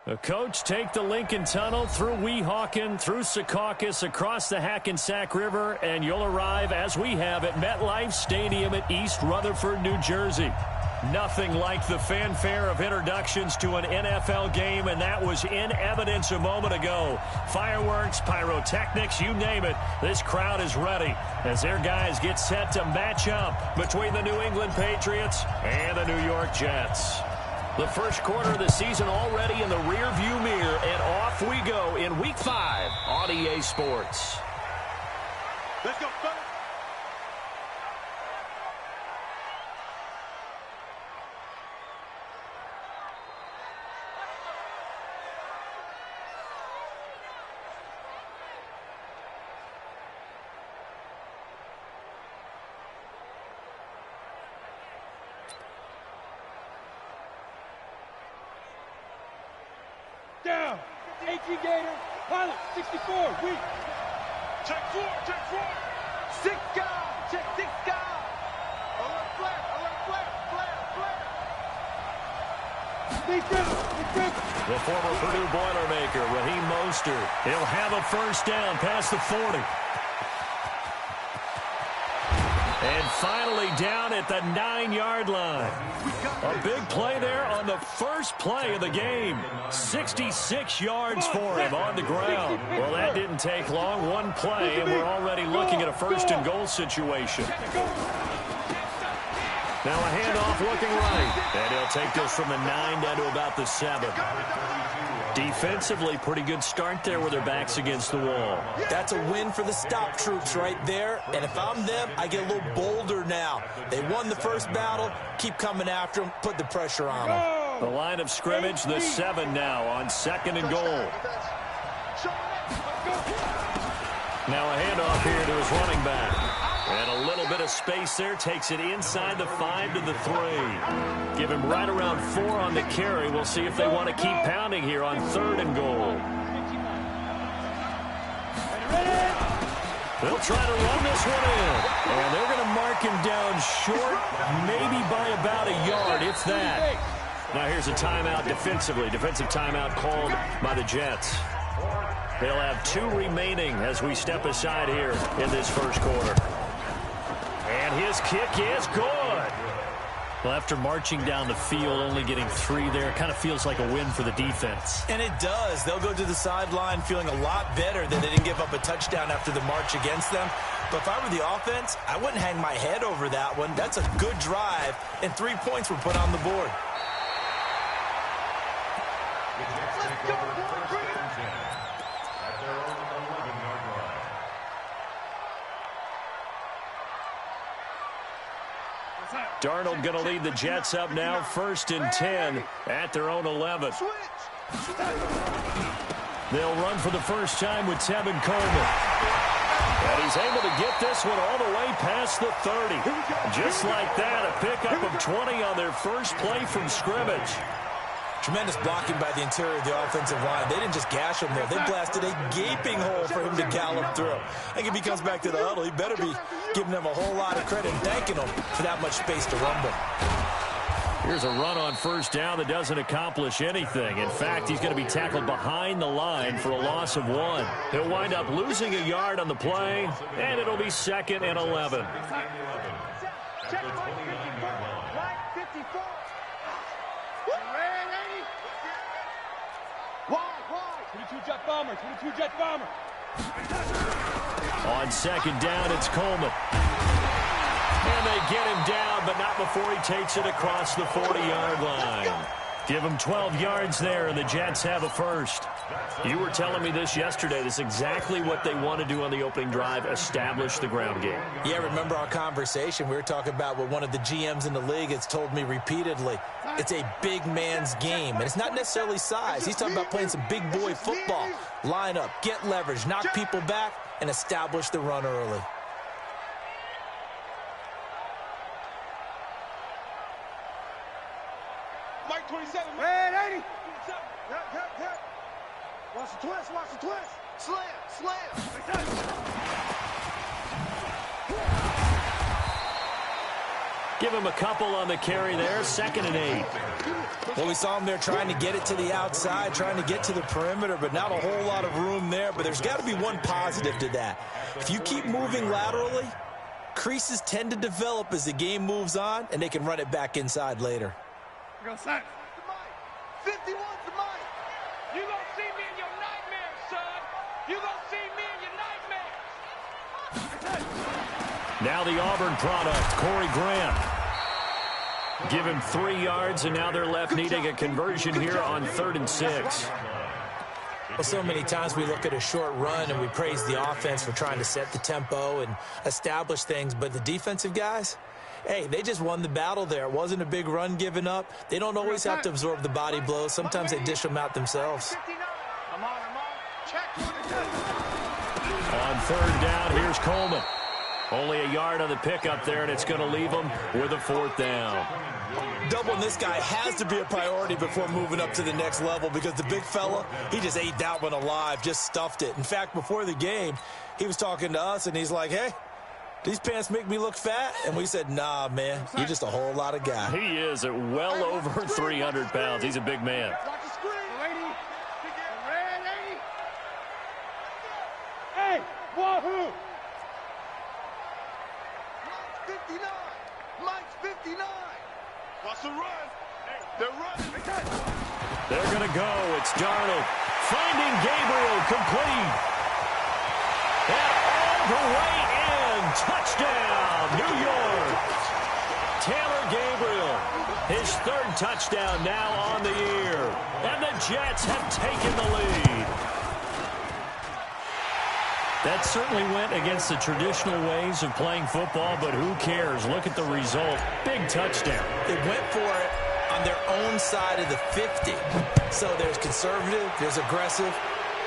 The coach take the Lincoln Tunnel through Weehawken, through Secaucus, across the Hackensack River, and you'll arrive, as we have, at MetLife Stadium at East Rutherford, New Jersey. Nothing like the fanfare of introductions to an NFL game, and that was in evidence a moment ago. Fireworks, pyrotechnics, you name it. This crowd is ready as their guys get set to match up between the New England Patriots and the New York Jets. The first quarter of the season already in the rearview mirror, and off we go in Week 5 on EA Sports. Let's go, fellas. Down. 18 Gator. Pilot. 64. Weak. Check 4. Check 4. 6 guy. Check 6 guy. Alert flare. Alert flare. Flare. Flare. Defense. The former Purdue Boilermaker, Raheem Mostert. He'll have a first down past the 40. And finally down at the 9-yard line. A big play there on the first play of the game. 66 yards for him on the ground. Well, that didn't take long. One play, and we're already looking at a first-and-goal situation. Now a handoff looking right. And he'll take this from the 9 down to about the 7. Defensively, pretty good start there with their backs against the wall. That's a win for the stop troops right there. And if I'm them, I get a little bolder now. They won the first battle. Keep coming after them. Put the pressure on them. The line of scrimmage, the 7 now on 2nd and goal. Now a handoff here to his running back. And a little bit of space there. Takes it inside the 5 to the 3. Give him right around 4 on the carry. We'll see if they want to keep pounding here on 3rd and goal. They'll try to run this one in. And they're going to mark him down short, maybe by about a yard, if that. Now here's a timeout defensively. Defensive timeout called by the Jets. They'll have 2 remaining as we step aside here in this first quarter. And his kick is good. Well, after marching down the field, only getting 3 there, kind of feels like a win for the defense. And it does. They'll go to the sideline feeling a lot better that they didn't give up a touchdown after the march against them. But if I were the offense, I wouldn't hang my head over that one. That's a good drive, and 3 points were put on the board. Darnold going to lead the Jets up now, 1st and 10 at their own 11. They'll run for the first time with Tevin Coleman. And he's able to get this one all the way past the 30. Just like that, a pickup of 20 on their first play from scrimmage. Tremendous blocking by the interior of the offensive line. They didn't just gash him there. They blasted a gaping hole for him to gallop through. I think if he comes back to the huddle, he better be giving them a whole lot of credit and thanking them for that much space to rumble. Here's a run on first down that doesn't accomplish anything. In fact, he's going to be tackled behind the line for a loss of 1. He'll wind up losing a yard on the play, and it'll be 2nd and 11. Bomber, 22 jet bomber. On 2nd down, it's Coleman. And they get him down, but not before he takes it across the 40-yard line. Give him 12 yards there, and the Jets have a first. You were telling me this yesterday. This is exactly what they want to do on the opening drive, establish the ground game. Yeah, remember our conversation? We were talking about what one of the GMs in the league has told me repeatedly. It's a big man's game, and it's not necessarily size. He's talking about playing some big boy football. Line up, get leverage, knock people back, and establish the run early. Mike 27, red 80. Yep. Watch the twist, watch the twist. Slam. Give him a couple on the carry there, 2nd and 8. Well, we saw him there trying to get it to the outside, trying to get to the perimeter, but not a whole lot of room there. But there's got to be one positive to that. If you keep moving laterally, creases tend to develop as the game moves on, and they can run it back inside later. Go, Sack. 51's the mic. You gonna see me in your nightmares, son. You gonna see me in your nightmares. Now the Auburn product, Corey Graham. Give him 3 yards, and now they're left needing a conversion here on 3rd and 6. Well, so many times we look at a short run and we praise the offense for trying to set the tempo and establish things, but the defensive guys, hey, they just won the battle there. It wasn't a big run given up. They don't always have to absorb the body blows. Sometimes they dish them out themselves. On 3rd down, here's Coleman. Only a yard on the pickup there, and it's going to leave them with a 4th down. Doubling this guy has to be a priority before moving up to the next level because the big fella, he just ate that one alive, just stuffed it. In fact, before the game, he was talking to us, and he's like, hey, these pants make me look fat? And we said, nah, man, you're just a whole lot of guy. He is at well over 300 pounds. He's a big man. Watch the screen. Lady. Ready. Hey, wahoo! Mike's 59. Mike's 59. Watch the run. They're running. They're going to go. It's Darnold. Finding Gabriel, complete. And all the way in. Touchdown, New York. Taylor Gabriel, his 3rd touchdown now on the year. And the Jets have taken the lead. That certainly went against the traditional ways of playing football, but who cares? Look at the result. Big touchdown. They went for it on their own side of the 50. So there's conservative, there's aggressive,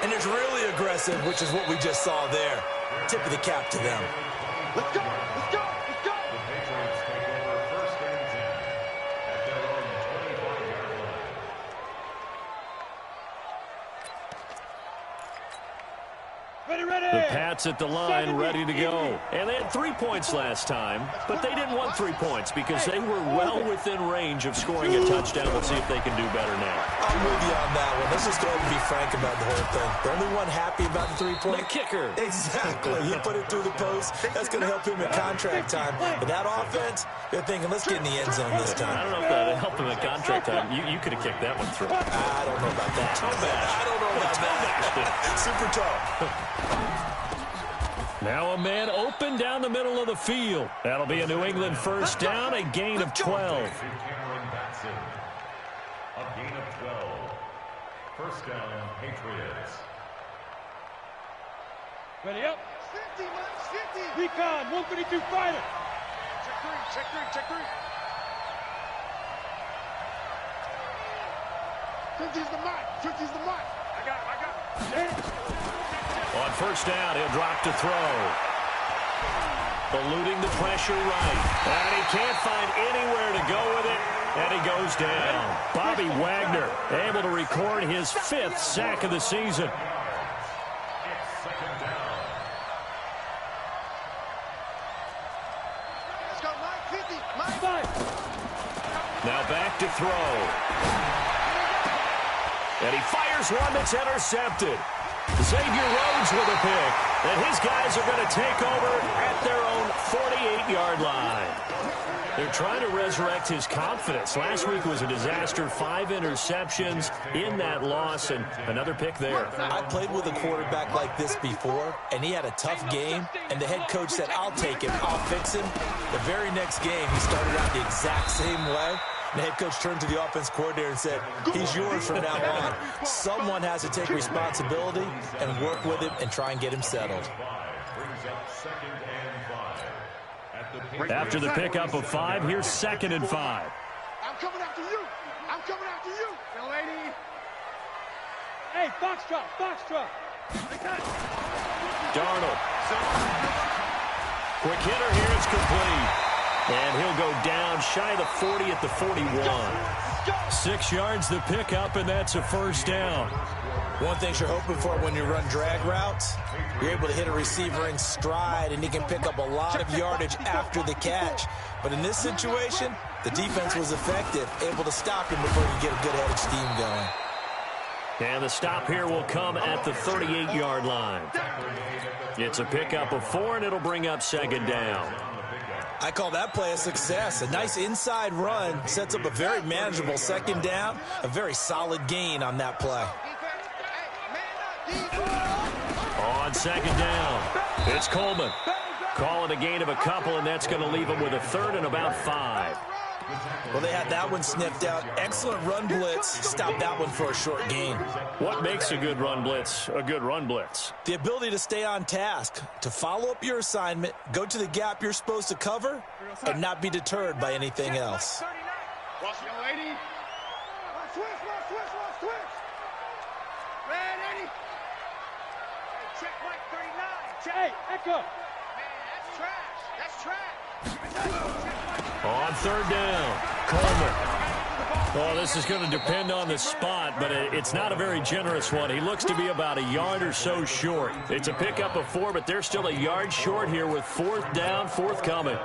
and there's really aggressive, which is what we just saw there. Tip of the cap to them. Let's go. Let's go. Let's go. The Patriots take over 1st and 10 at their own 25-yard line. Ready. The Pats at the line, ready to go. And they had 3 points last time, but they didn't want 3 points because they were well within range of scoring a touchdown. Let's see if they can do better now. I'm with you on that one. Let's just go ahead and be frank about the whole thing. The only one happy about the 3-point? The kicker. Exactly. He put it through the post. That's going to help him in contract time. But that offense, they're thinking, let's get in the end zone this time. I don't know if that helped him at contract time. You could have kicked that one through. I don't know about that. I don't know about that. Super tough. Now a man open down the middle of the field. That'll be a New England 1st down, a gain of 12. A gain of 12. 1st down, Patriots. Ready up. 50, Mike's 50. Recon, 132 fighter. Check three. 50's the mic. 50's the mic. I got it. On 1st down, he'll drop to throw. Eluding the pressure right. And he can't find anywhere to go with it. And he goes down. Bobby Wagner able to record his 5th sack of the season. It's 2nd down. Let's go, Mike. 50. Mike. Five. Now back to throw. And he fires one that's intercepted. Xavier Rhodes with a pick. And his guys are going to take over at their own 48-yard line. They're trying to resurrect his confidence. Last week was a disaster. 5 interceptions in that loss, and another pick there. I played with a quarterback like this before, and he had a tough game, and the head coach said, I'll take him, I'll fix him. The very next game, he started out the exact same way. The head coach turned to the offense coordinator and said, he's yours from now on. Someone has to take responsibility and work with him and try and get him settled. After the pickup of 5, here's 2nd and 5. I'm coming after you. I'm coming after you. Yo, lady. Hey, Foxtrot. Darnold. Quick hitter here, it's complete. And he'll go down shy of the 40 at the 41. 6 yards the pickup, and that's a 1st down. One thing you're hoping for when you run drag routes, you're able to hit a receiver in stride, and he can pick up a lot of yardage after the catch. But in this situation, the defense was effective, able to stop him before you get a good head of steam going. And the stop here will come at the 38-yard line. It's a pickup of 4, and it'll bring up second down. I call that play a success. A nice inside run sets up a very manageable second down, a very solid gain on that play. On second down, it's Coleman. Call it a gain of a couple, and that's going to leave him with a third and about 5. Well, they had that one sniffed out. Excellent run blitz. Stopped that one for a short gain. What makes a good run blitz a good run blitz? The ability to stay on task, to follow up your assignment, go to the gap you're supposed to cover, and not be deterred by anything else. Watch your lady. Switch. Red, Eddie. Hey, check Mike 39. Hey, Echo. Man, that's trash. On third down, Coleman. Well, this is going to depend on the spot, but it's not a very generous one. He looks to be about a yard or so short. It's a pickup of 4, but they're still a yard short here with fourth down, forthcoming.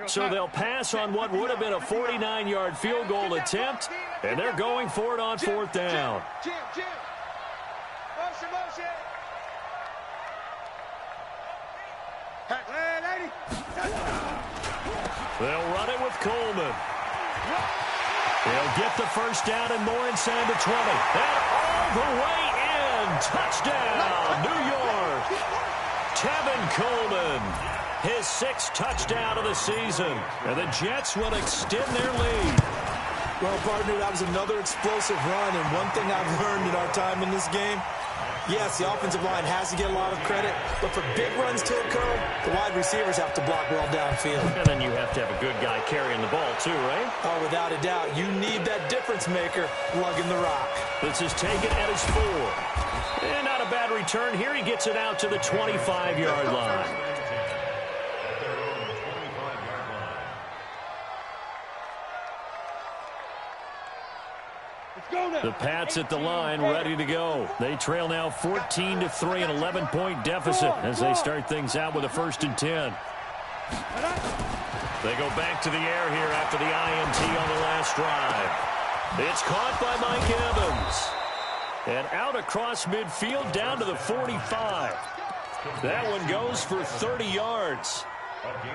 So they'll pass on what would have been a 49-yard field goal attempt, and they're going for it on fourth down. Jim. Motion. They'll run it with Coleman. They'll get the first down and more inside the 20. And all the way in. Touchdown, New York. Tevin Coleman, his 6th touchdown of the season. And the Jets will extend their lead. Well, partner, that was another explosive run. And one thing I've learned in our time in this game, yes, the offensive line has to get a lot of credit, but for big runs to occur, the wide receivers have to block well downfield. And then you have to have a good guy carrying the ball too, right? Oh, without a doubt. You need that difference maker lugging the rock. This is taken at his 4. And not a bad return here. He gets it out to the 25-yard line. The Pats at the line, ready to go. They trail now 14-3, an 11-point deficit as they start things out with a 1st and 10. They go back to the air here after the INT on the last drive. It's caught by Mike Evans. And out across midfield down to the 45. That one goes for 30 yards.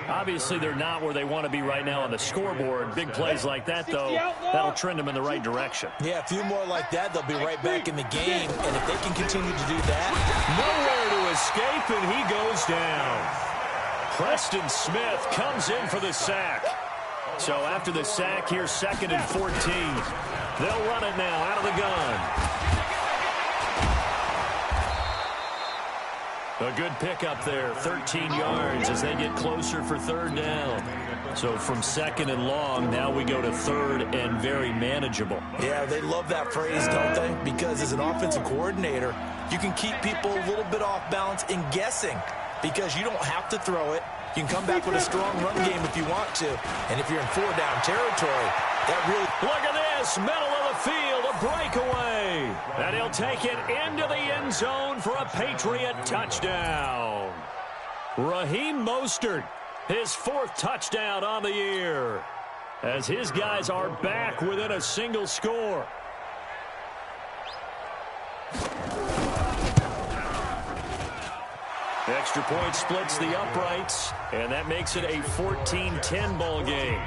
Obviously, they're not where they want to be right now on the scoreboard. Big plays like that, though, that'll trend them in the right direction. Yeah, a few more like that, they'll be right back in the game. And if they can continue to do that, nowhere to escape, and he goes down. Preston Smith comes in for the sack. So after the sack, here's 2nd and 14. They'll run it now out of the gun. A good pickup there, 13 yards as they get closer for 3rd down. So from 2nd and long, now we go to 3rd and very manageable. Yeah, they love that phrase, don't they? Because as an offensive coordinator, you can keep people a little bit off balance in guessing because you don't have to throw it. You can come back with a strong run game if you want to. And if you're in 4-down territory, that really... Look at this, middle of the field, a breakaway. And he'll take it into the end zone for a Patriot touchdown. Raheem Mostert, his 4th touchdown on the year, as his guys are back within a single score. Extra point splits the uprights, and that makes it a 14-10 ball game.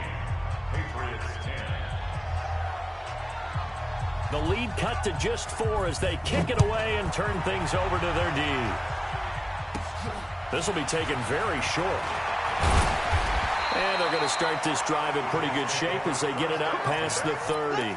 The lead cut to just 4 as they kick it away and turn things over to their D. This will be taken very short. And they're going to start this drive in pretty good shape as they get it up past the 30.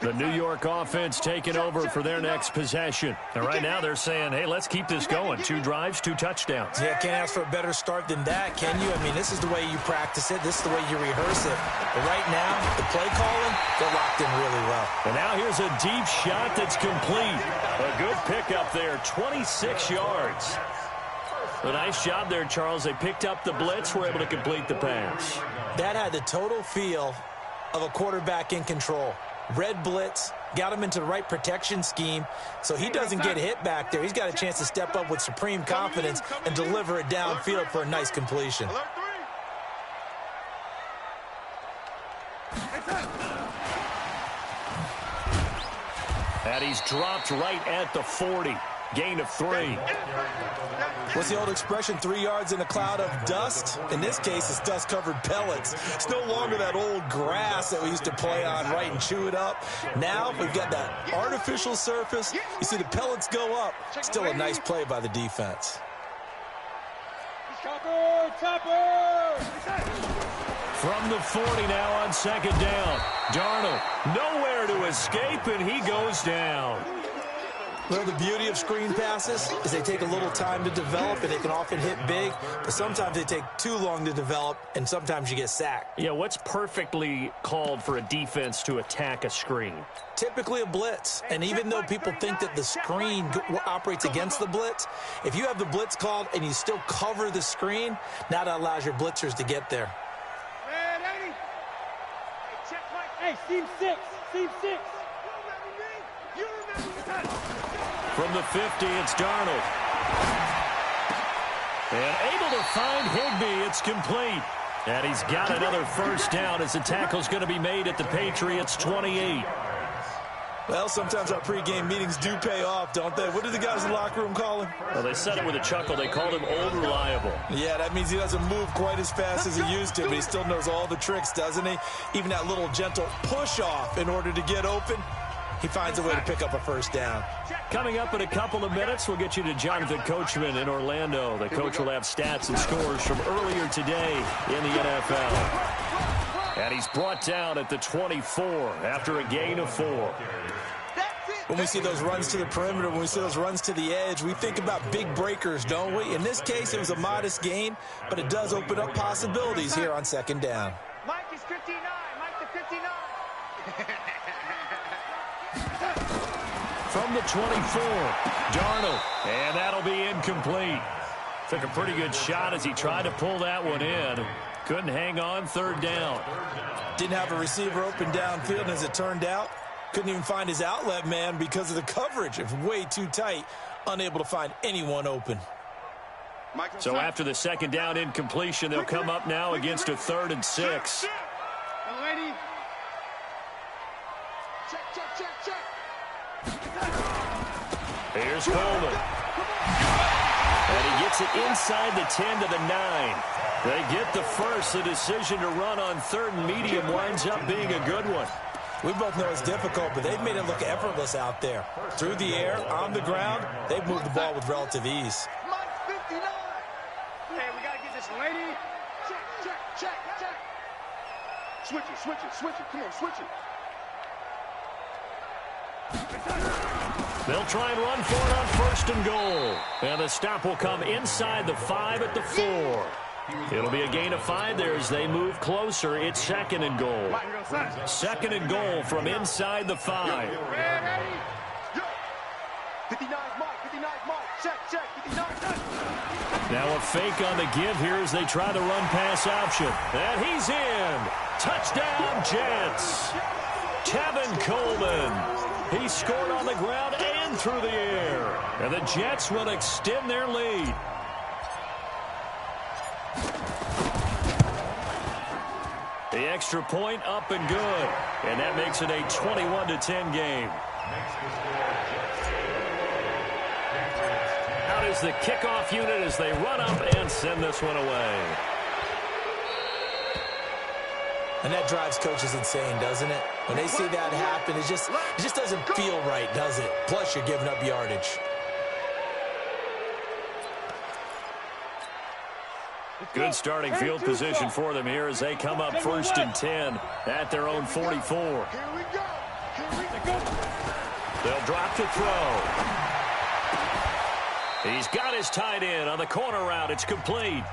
The New York offense taking over for their next possession. And right now they're saying, hey, let's keep this going. 2 drives, 2 touchdowns. Yeah, can't ask for a better start than that, can you? I mean, this is the way you practice it. This is the way you rehearse it. But right now, the play calling, they're locked in really well. And now here's a deep shot that's complete. A good pickup there, 26 yards. A nice job there, Charles. They picked up the blitz, were able to complete the pass. That had the total feel of a quarterback in control. Red blitz, got him into the right protection scheme, so he doesn't get hit back there. He's got a chance to step up with supreme confidence and deliver it downfield for a nice completion. And he's dropped right at the 40. Gain of 3. What's the old expression, 3 yards in a cloud of dust? In this case, it's dust-covered pellets. It's no longer that old grass that we used to play on, right, and chew it up. Now we've got that artificial surface. You see the pellets go up. Still a nice play by the defense. From the 40 now on 2nd down. Darnold nowhere to escape, and he goes down. Well, the beauty of screen passes is they take a little time to develop, and they can often hit big, but sometimes they take too long to develop, and sometimes you get sacked. Yeah, what's perfectly called for a defense to attack a screen? Typically a blitz, and even though people think that the screen operates against the blitz, if you have the blitz called and you still cover the screen, now that allows your blitzers to get there. Hey, seam 6, seam 6. From the 50, it's Darnold. And able to find Higbee. It's complete. And he's got another first down as the tackle's going to be made at the Patriots' 28. Well, sometimes our pregame meetings do pay off, don't they? What do the guys in the locker room call him? Well, they said it with a chuckle. They called him old reliable. Yeah, that means he doesn't move quite as fast as he used to, but he still knows all the tricks, doesn't he? Even that little gentle push-off in order to get open. He finds a way to pick up a first down. Coming up in a couple of minutes, we'll get you to Jonathan Coachman in Orlando. The coach will have stats and scores from earlier today in the NFL. And he's brought down at the 24 after a gain of 4. When we see those runs to the perimeter, when we see those runs to the edge, we think about big breakers, don't we? In this case, it was a modest gain, but it does open up possibilities here on 2nd down. Mike is 59. Mike to 59. From the 24, Darnold, and that'll be incomplete. Took a pretty good shot as he tried to pull that one in. Couldn't hang on 3rd down. Didn't have a receiver open downfield, and as it turned out, couldn't even find his outlet man because of the coverage. It was way too tight, unable to find anyone open. So after the 2nd down incompletion, they'll come up now against a 3rd and 6. Here's Coleman. And he gets it inside the 10 to the 9. They get the first. The decision to run on 3rd and medium winds up being a good one. We both know it's difficult, but they've made it look effortless out there. Through the air, on the ground, they've moved the ball with relative ease. Mike 59. Hey, we got to get this lady. Check. Switch it. Come on, switch it. They'll try and run for it on 1st and goal. And the stop will come inside the 5 at the 4. It'll be a gain of 5 there as they move closer. It's 2nd and goal. 2nd and goal from inside the 5. 59's Mike. Check. 59. Now a fake on the give here as they try the run-pass option. And he's in. Touchdown, Jets. Tevin Coleman. He scored on the ground and through the air. And the Jets will extend their lead. The extra point up and good. And that makes it a 21-10 game. Out is the kickoff unit as they run up and send this one away. And that drives coaches insane, doesn't it? When they see that happen, it just doesn't feel right, does it? Plus, you're giving up yardage. Good starting field position for them here as they come up 1st and 10 at their own 44. Here we go. They'll drop to throw. He's got his tight end on the corner route. It's complete.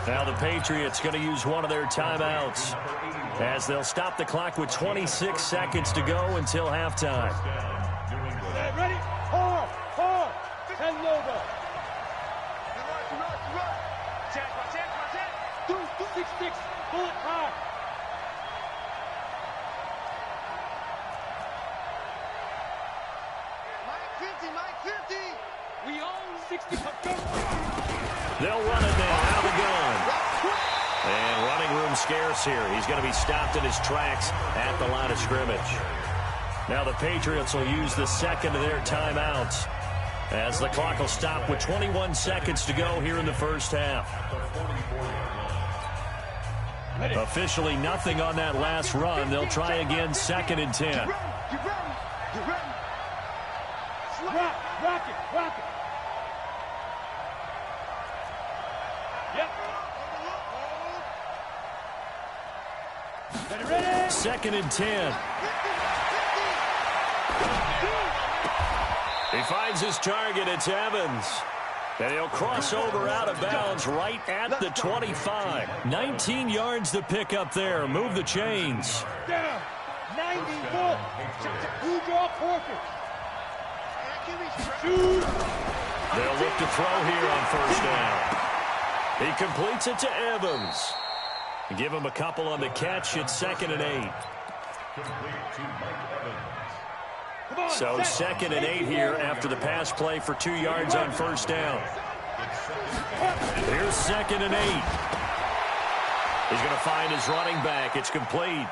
Now the Patriots going to use one of their timeouts as they'll stop the clock with 26 seconds to go until halftime. Ready? Four. 10 logo. Run. 2-6-6. Bullet high. Mike 50. We own 60. They'll run it now out of the gun. And running room scarce here. He's going to be stopped in his tracks at the line of scrimmage. Now the Patriots will use the second of their timeouts as the clock will stop with 21 seconds to go here in the first half. Officially nothing on that last run. They'll try again 2nd and 10. Get ready. Rock it. Yep. Ready? 2nd and 10. He finds his target. It's Evans. And he'll cross over out of bounds right at the 25. 19 yards to pick up there. Move the chains. Down. 91. Who draw portrait? Shoot. They'll look to throw here on first down. He completes it to Evans. Give him a couple on the catch. It's 2nd and 8. So 2nd and 8 here after the pass play for 2 yards on first down. Here's 2nd and 8. He's going to find his running back. It's complete.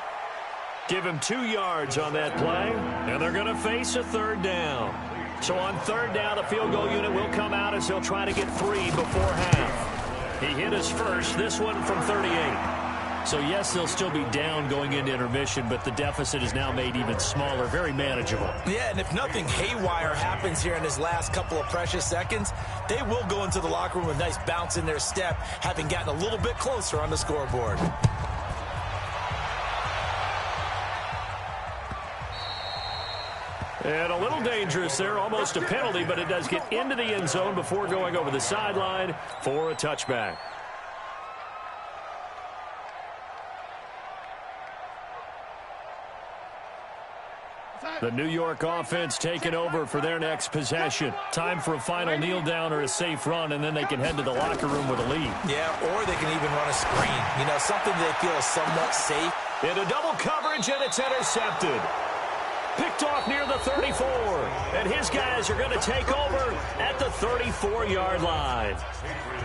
Give him 2 yards on that play, and they're going to face a 3rd down. So on 3rd down, the field goal unit will come out as he'll try to get 3 before half. He hit his first, this one from 38. So, yes, they'll still be down going into intermission, but the deficit is now made even smaller, very manageable. Yeah, and if nothing haywire happens here in his last couple of precious seconds, they will go into the locker room with a nice bounce in their step, having gotten a little bit closer on the scoreboard. And a little dangerous there, almost a penalty, but it does get into the end zone before going over the sideline for a touchback. The New York offense taking over for their next possession. Time for a final kneel down or a safe run, and then they can head to the locker room with a lead. Yeah, or they can even run a screen. You know, something they feel is somewhat safe. Into double coverage, and it's intercepted. Picked off near the 34. And his guys are going to take over at the 34-yard line.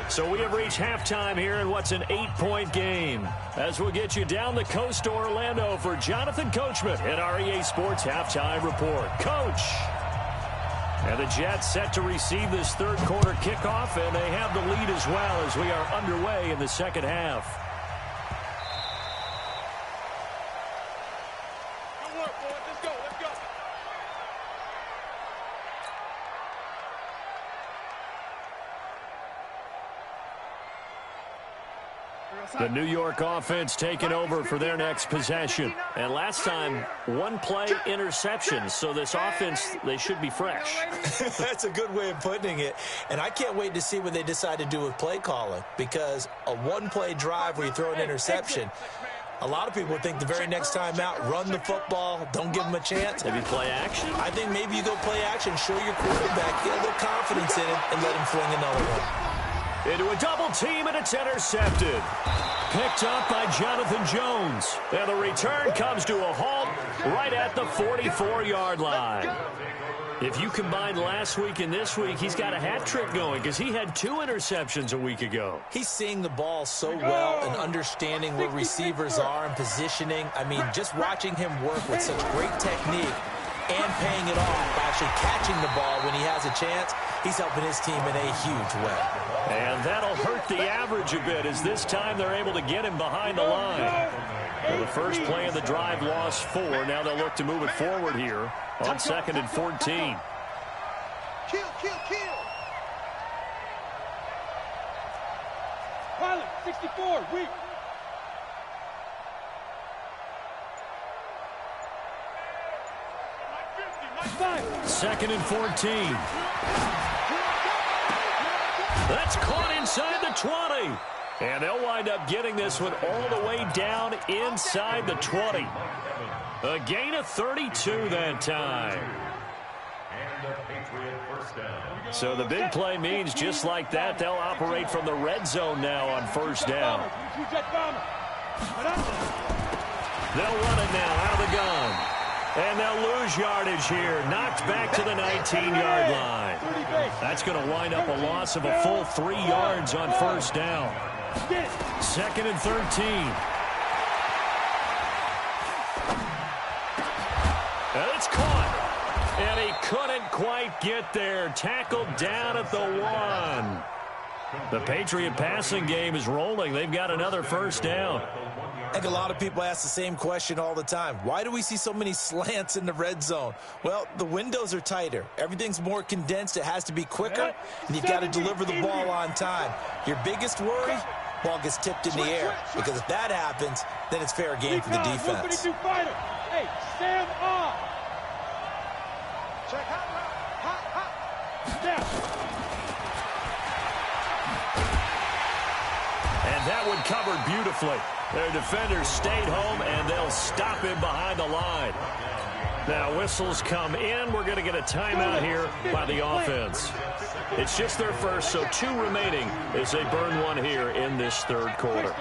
So we have reached halftime here in what's an 8-point game. As we'll get you down the coast to Orlando for Jonathan Coachman at our EA Sports Halftime Report. Coach! And the Jets set to receive this third quarter kickoff, and they have the lead as well as we are underway in the second half. Good work, boys. Let's go. The New York offense taking over for their next possession. And last time, one play interception. So this offense, they should be fresh. That's a good way of putting it. And I can't wait to see what they decide to do with play calling, because a one-play drive where you throw an interception, a lot of people think the very next time out, run the football, don't give them a chance. Maybe play action? I think maybe you go play action, show your quarterback, get a little confidence in it, and let him fling another one. Into a double team, and it's intercepted. Picked up by Jonathan Jones. And the return comes to a halt right at the 44-yard line. If you combine last week and this week, he's got a hat trick going because he had 2 interceptions a week ago. He's seeing the ball so well and understanding where receivers are and positioning. I mean, just watching him work with such great technique and paying it off by actually catching the ball when he has a chance, he's helping his team in a huge way. And that'll hurt the average a bit as this time they're able to get him behind the line. Well, the first play of the drive lost 4. Now they'll look to move it forward here on 2nd and 14. Kill. Pilot, 64, weak. 2nd and 14. That's caught inside the 20. And they'll wind up getting this one all the way down inside the 20. A gain of 32 that time. And a Patriot first down. So the big play means just like that, they'll operate from the red zone now on first down. They'll run it now out of the gun. And they'll lose yardage here. Knocked back to the 19-yard line. That's going to wind up a loss of a full 3 yards on first down. 2nd and 13. And it's caught. And he couldn't quite get there. Tackled down at the 1. The Patriot passing game is rolling. They've got another first down. I think a lot of people ask the same question all the time. Why do we see so many slants in the red zone? Well, the windows are tighter. Everything's more condensed. It has to be quicker, and you've got to deliver the ball on time. Your biggest worry? Ball gets tipped in the air. Because if that happens, then it's fair game for the defense. Hey, stand up. Check hot, And that one covered beautifully. Their defenders stayed home, and they'll stop him behind the line. Now, whistles come in. We're going to get a timeout here by the offense. It's just their first, so 2 remaining as they burn one here in this third quarter.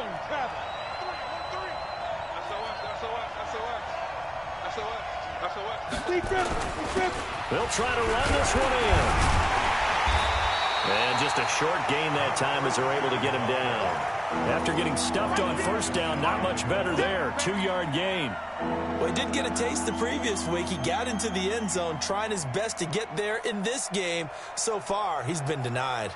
They'll try to run this one in. And just a short gain that time as they're able to get him down. After getting stuffed on first down, not much better there. 2-yard gain. Well, he did get a taste the previous week. He got into the end zone, trying his best to get there in this game. So far, he's been denied.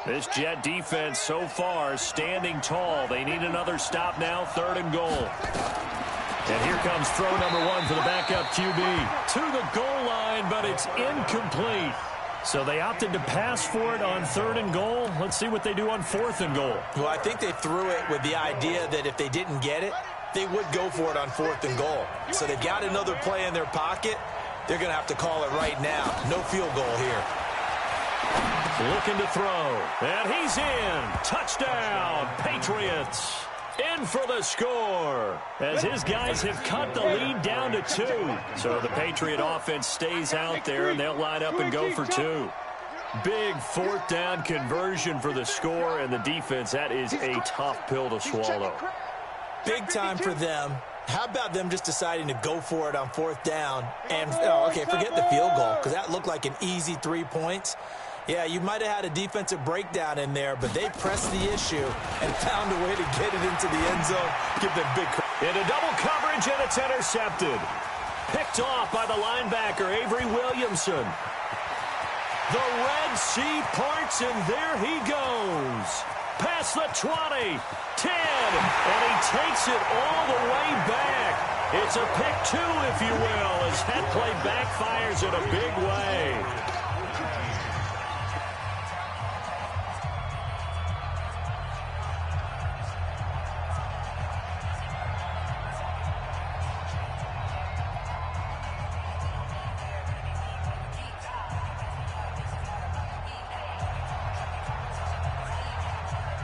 This Jet defense so far standing tall. They need another stop now, 3rd and goal. And here comes throw number 1 for the backup QB. To the goal line, but it's incomplete. So they opted to pass for it on 3rd and goal. Let's see what they do on 4th and goal. Well, I think they threw it with the idea that if they didn't get it, they would go for it on 4th and goal. So they've got another play in their pocket. They're going to have to call it right now. No field goal here. Looking to throw. And he's in. Touchdown, Patriots. In for the score as his guys have cut the lead down to 2. So the Patriot offense stays out there, and they'll line up and go for 2. Big 4th down conversion for the score, and the defense, that is a tough pill to swallow. Big time for them. How about them just deciding to go for it on 4th down? And, oh, okay, forget the field goal, because that looked like an easy 3 points. Yeah, you might have had a defensive breakdown in there, but they pressed the issue and found a way to get it into the end zone. Give them big credit. Into double coverage, and it's intercepted. Picked off by the linebacker, Avery Williamson. The Red Sea parts, and there he goes. Past the 20, 10, and he takes it all the way back. It's a pick 2, if you will, as that play backfires in a big way.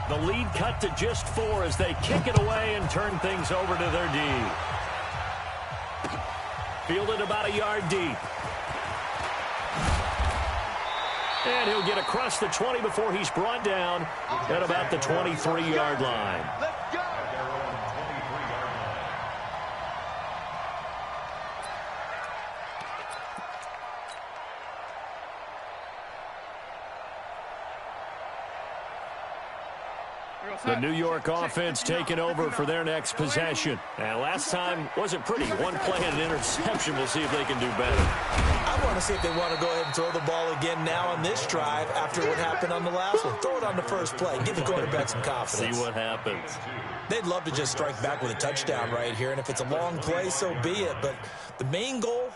The lead cut to just 4 as they kick it away and turn things over to their D. Fielded about a yard deep. And he'll get across the 20 before he's brought down at about the 23-yard line. Let's go. The New York offense taking over for their next possession. And last time wasn't pretty. 1 play and an interception. We'll see if they can do better. I want to see if they want to go ahead and throw the ball again now on this drive after what happened on the last one. Throw it on the first play. Give the quarterback some confidence. See what happens. They'd love to just strike back with a touchdown right here, and if it's a long play, so be it. But the main goal,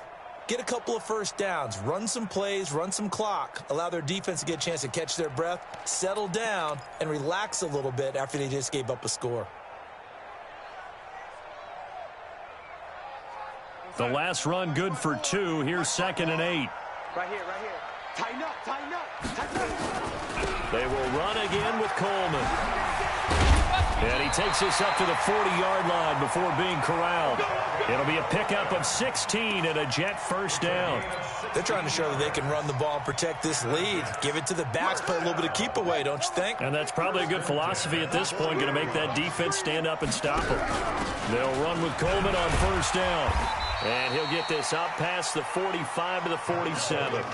get a couple of first downs, run some plays, run some clock, allow their defense to get a chance to catch their breath, settle down, and relax a little bit after they just gave up a score. The last run good for 2. Here's 2nd and 8. Right here, right here. Tighten up, tighten up, tighten up. They will run again with Coleman. And he takes this up to the 40-yard line before being corralled. It'll be a pickup of 16 and a Jet first down. They're trying to show that they can run the ball and protect this lead. Give it to the backs, play a little bit of keep away, don't you think? And that's probably a good philosophy at this point, going to make that defense stand up and stop them. They'll run with Coleman on first down. And he'll get this up past the 45 to the 47.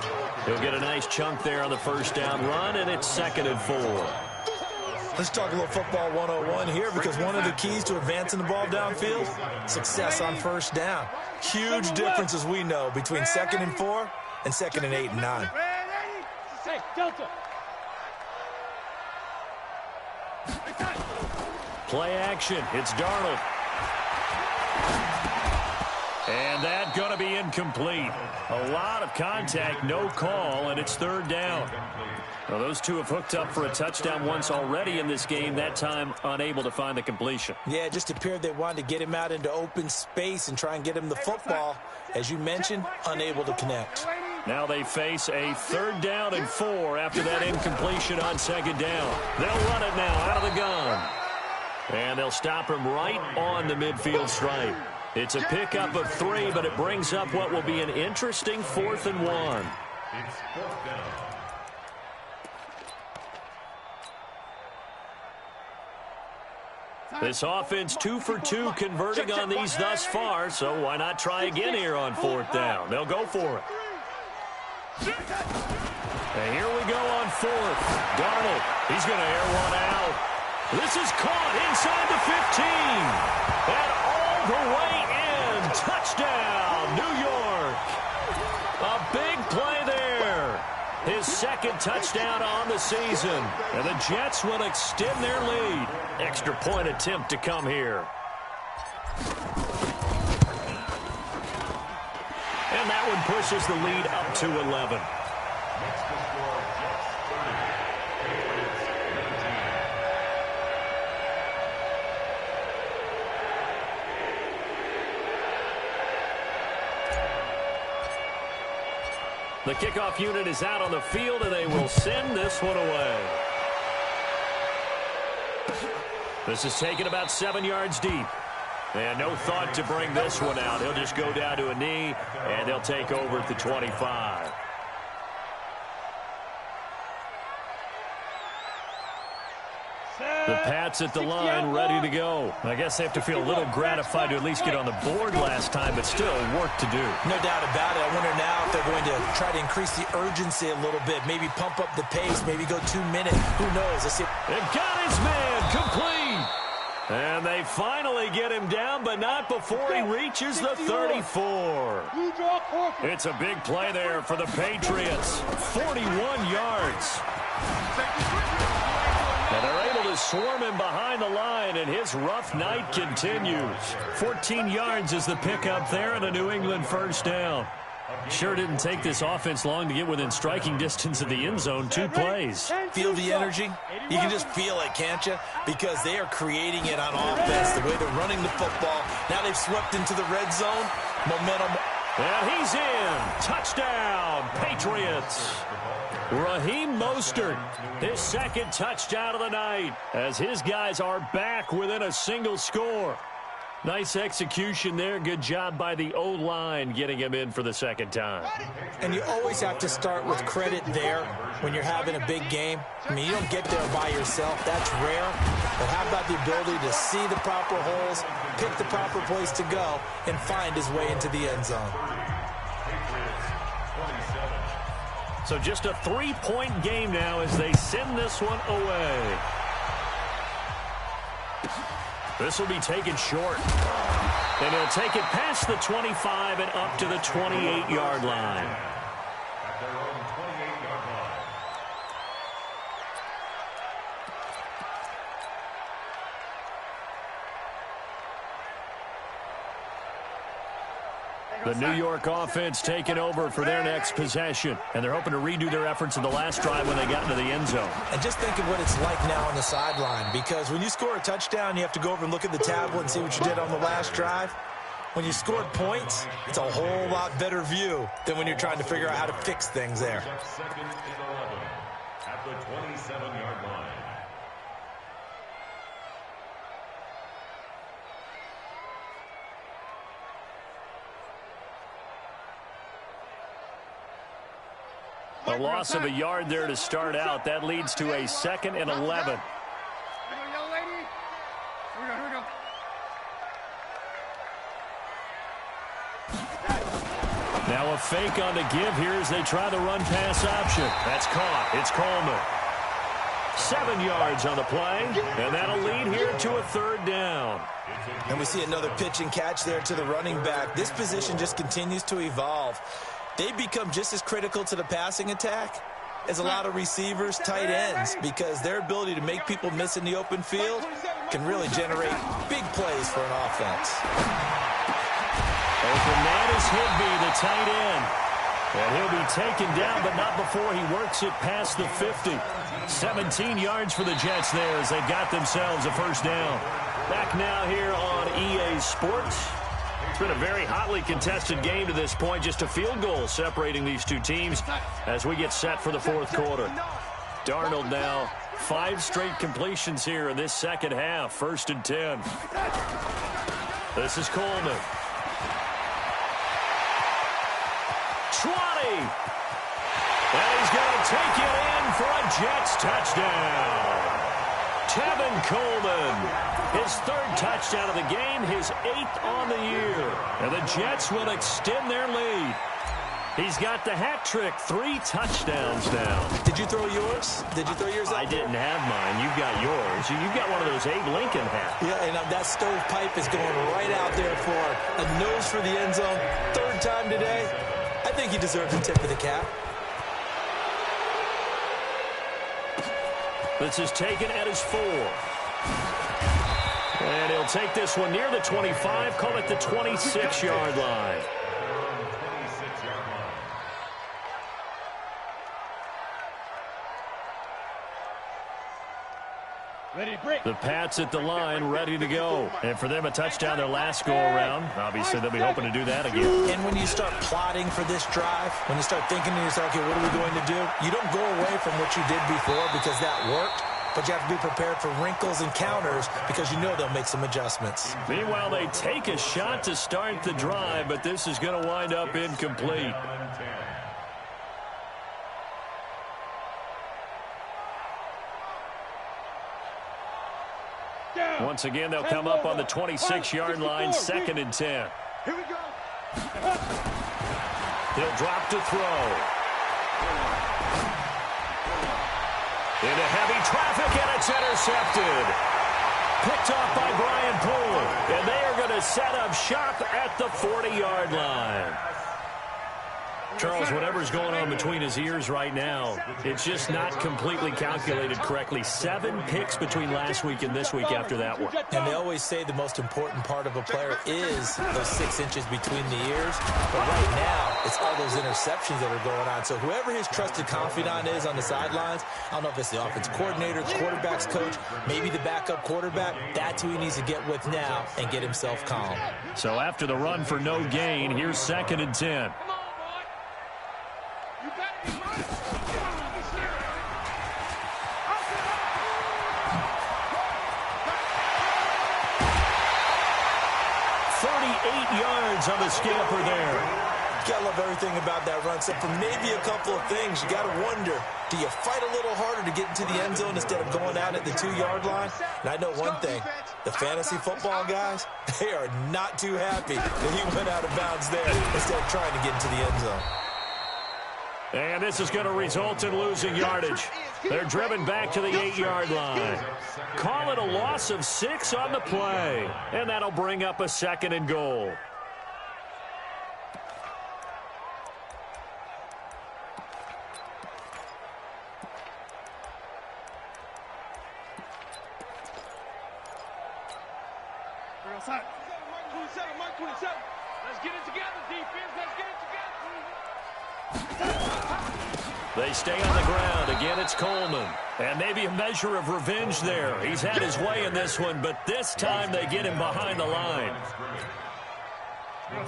He'll get a nice chunk there on the first down run, and it's 2nd and 4. Let's talk a little football 101 here, because one of the keys to advancing the ball downfield, success on first down. Huge difference, as we know, between 2nd and 4 and 2nd and 8 and 9. Hey, Delta. Play action. It's Darnold. And that's going to be incomplete. A lot of contact, no call, and it's 3rd down. Well, those two have hooked up for a touchdown once already in this game, that time unable to find the completion. Yeah, it just appeared they wanted to get him out into open space and try and get him the football. As you mentioned, unable to connect. Now they face a 3rd down and 4 after that incompletion on 2nd down. They'll run it now out of the gun. And they'll stop him right on the midfield stripe. It's a pickup of 3, but it brings up what will be an interesting 4th and 1. It's 4th down. This offense 2 for 2 converting on these thus far, so why not try again here on 4th down? They'll go for it. And here we go on 4th. Darnold, he's going to air one out. This is caught inside the 15. And all the way in. Touchdown, New York. A big play there. His 2nd touchdown on the season. And the Jets will extend their lead. Extra point attempt to come here. And that one pushes the lead up to 11. Next to score, Jets 30, Patriots 19. The kickoff unit is out on the field, and they will send this one away. This is taken about 7 yards deep. And no thought to bring this one out. He'll just go down to a knee, and they'll take over at the 25. The Pats at the line, ready to go. I guess they have to feel a little gratified to at least get on the board last time, but still work to do. No doubt about it. I wonder now if they're going to try to increase the urgency a little bit, maybe pump up the pace, maybe go 2 minutes. Who knows? Let's see. They've got his man complete. And they finally get him down, but not before he reaches the 34. It's a big play there for the Patriots. 41 yards. And they're able to swarm him behind the line, and his rough night continues. 14 yards is the pickup there, and a New England first down. Sure didn't take this offense long to get within striking distance of the end zone. 2 plays. Feel the energy? You can just feel it, can't you? Because they are creating it on offense, the way they're running the football. Now they've swept into the red zone. Momentum. And he's in. Touchdown, Patriots. Raheem Mostert, his 2nd touchdown of the night, as his guys are back within a single score. Nice execution there. Good job by the O-line getting him in for the 2nd time. And you always have to start with credit there when you're having a big game. I mean, you don't get there by yourself. That's rare. But how about the ability to see the proper holes, pick the proper place to go, and find his way into the end zone? So just a 3-point game now as they send this one away. This will be taken short. And he'll take it past the 25 and up to the 28-yard line. At their own 28-yard line. The New York offense taking over for their next possession. And they're hoping to redo their efforts in the last drive when they got into the end zone. And just think of what it's like now on the sideline. Because when you score a touchdown, you have to go over and look at the tablet and see what you did on the last drive. When you scored points, it's a whole lot better view than when you're trying to figure out how to fix things there. Second and 11 at the 27-yard line. A loss of a yard there to start out. That leads to a 2nd and 11. Now a fake on the give here as they try the run-pass option. That's caught. It's Coleman. 7 yards on the play, and that'll lead here to a 3rd down. And we see another pitch and catch there to the running back. This position just continues to evolve. They become just as critical to the passing attack as a lot of receivers, tight ends, because their ability to make people miss in the open field can really generate big plays for an offense. Open man is Higbee, the tight end. And he'll be taken down, but not before he works it past the 50. 17 yards for the Jets there as they got themselves a 1st down. Back now here on EA Sports. It's been a very hotly contested game to this point. Just a field goal separating these two teams as we get set for the 4th quarter. Darnold now 5 straight completions here in this 2nd half. 1st and 10. This is Coleman. 20. And he's going to take it in for a Jets touchdown. Tevin Coleman. His 3rd touchdown of the game, his 8th on the year. And the Jets will extend their lead. He's got the hat trick, 3 touchdowns now. Did you throw yours? Did you throw yours out? I didn't have mine. You've got yours. You've got one of those Abe Lincoln hats. Yeah, and that stovepipe is going right out there for a nose for the end zone. 3rd time today. I think he deserves a tip of the cap. This is taken at his 4. And he'll take this one near the 25, call it the 26-yard line. The Pats at the line, ready to go. And for them, a touchdown their last go-around. Obviously, they'll be hoping to do that again. And when you start plotting for this drive, when you start thinking to yourself, okay, what are we going to do? You don't go away from what you did before because that worked. But you have to be prepared for wrinkles and counters because you know they'll make some adjustments. Meanwhile, they take a shot to start the drive, but this is going to wind up incomplete. Once again, they'll come up on the 26-yard line, 2nd and 10. Here we go. He'll drop to throw. Into heavy traffic, and it's intercepted. Picked off by Brian Poole. And they are going to set up shop at the 40-yard line. Charles, whatever's going on between his ears right now, it's just not completely calculated correctly. 7 picks between last week and this week after that one. And they always say the most important part of a player is those 6 inches between the ears. But right now, it's all those interceptions that are going on. So whoever his trusted confidant is on the sidelines, I don't know if it's the offense coordinator, the quarterback's coach, maybe the backup quarterback, that's who he needs to get with now and get himself calm. So after the run for no gain, here's 2nd and 10. 38 yards on the scamper there. You gotta love everything about that run, except for maybe a couple of things. You gotta wonder, do you fight a little harder to get into the end zone instead of going out at the 2-yard line? And I know one thing, the fantasy football guys, they are not too happy that he went out of bounds there instead of trying to get into the end zone. And this is going to result in losing yardage. They're driven back to the 8-yard line. Call it a loss of 6 on the play. And that'll bring up a 2nd and goal. We're outside. Mark 27. Let's get it together, defense. Let's get it together. They stay on the ground. Again, it's Coleman. And maybe a measure of revenge there. He's had his way in this one, but this time they get him behind the line.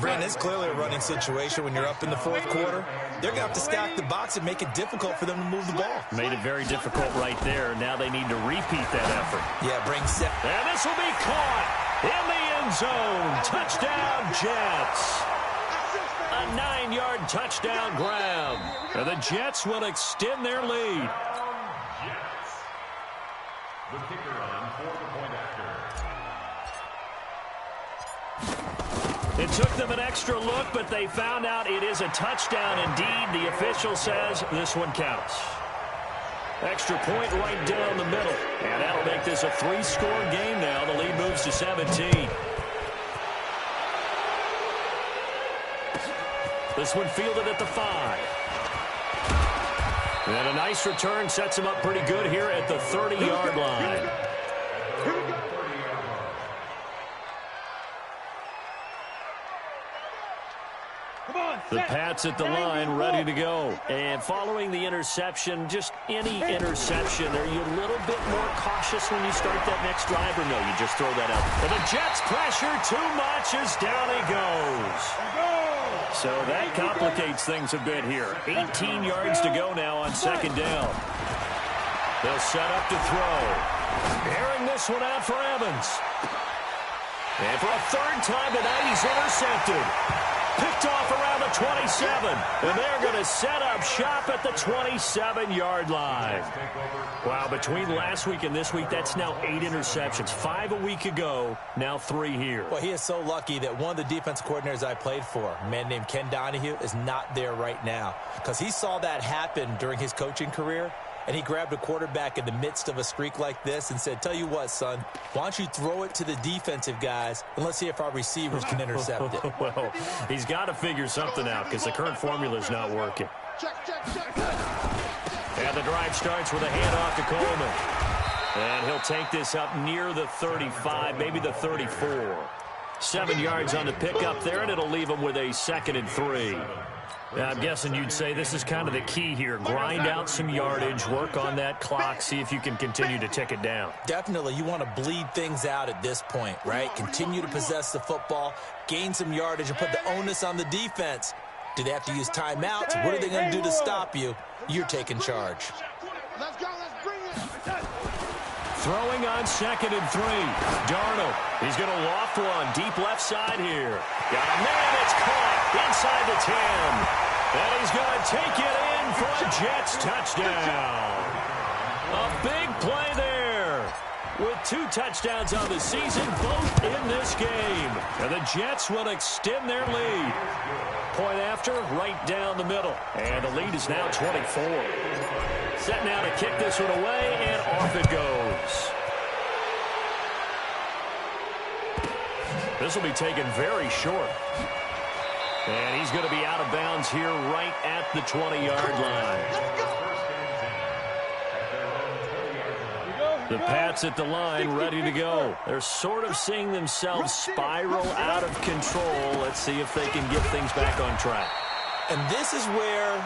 Brandon, it's clearly a running situation when you're up in the fourth quarter. They're going to have to stack the box and make it difficult for them to move the ball. Made it very difficult right there. Now they need to repeat that effort. Yeah, bring set. And this will be caught in the end zone. Touchdown, Jets. A 9-yard touchdown grab. And the Jets will extend their lead. Jets. The kicker on for the point after. It took them an extra look, but they found out it is a touchdown indeed. The official says this one counts. Extra point right down the middle. And that'll make this a 3-score game now. The lead moves to 17. This one fielded at the 5. And a nice return sets him up pretty good here at the 30-yard line. The Pats at the line, ready to go. And following the interception, just any interception, are you a little bit more cautious when you start that next drive, or no, you just throw that out? And the Jets pressure too much as down he goes. So that complicates things a bit here. 18 yards to go now on second down. They'll set up to throw. Airing this one out for Evans. And for a third time tonight, he's intercepted. Picked off around the 27. And they're going to set up shop at the 27-yard line. Wow, between last week and this week, that's now 8 interceptions. 5 a week ago, now 3 here. Well, he is so lucky that one of the defense coordinators I played for, a man named Ken Donahue, is not there right now. Because he saw that happen during his coaching career. And he grabbed a quarterback in the midst of a streak like this and said, tell you what, son, why don't you throw it to the defensive guys, and let's see if our receivers can intercept it. Well, he's got to figure something out because the current formula is not working. And the drive starts with a handoff to Coleman. And he'll take this up near the 35, maybe the 34. 7 yards on the pickup there, and it'll leave him with a 2nd and 3. Now, I'm guessing you'd say this is kind of the key here. Grind out some yardage, work on that clock, see if you can continue to tick it down. Definitely, you want to bleed things out at this point, right? Continue to possess the football, gain some yardage, and put the onus on the defense. Do they have to use timeouts? What are they going to do to stop you? You're taking charge. Let's go. Let's bring it. Throwing on 2nd and 3. Darnold, he's going to loft one deep left side here. Got a man, it's caught inside the 10. And he's going to take it in for a Jets touchdown. A big play there. With 2 touchdowns on the season, both in this game. And the Jets will extend their lead. Point after, right down the middle. And the lead is now 24. Set now to kick this one away, and off it goes. This will be taken very short. And he's going to be out of bounds here right at the 20-yard line. The Pats at the line, ready to go. They're sort of seeing themselves spiral out of control. Let's see if they can get things back on track. And this is where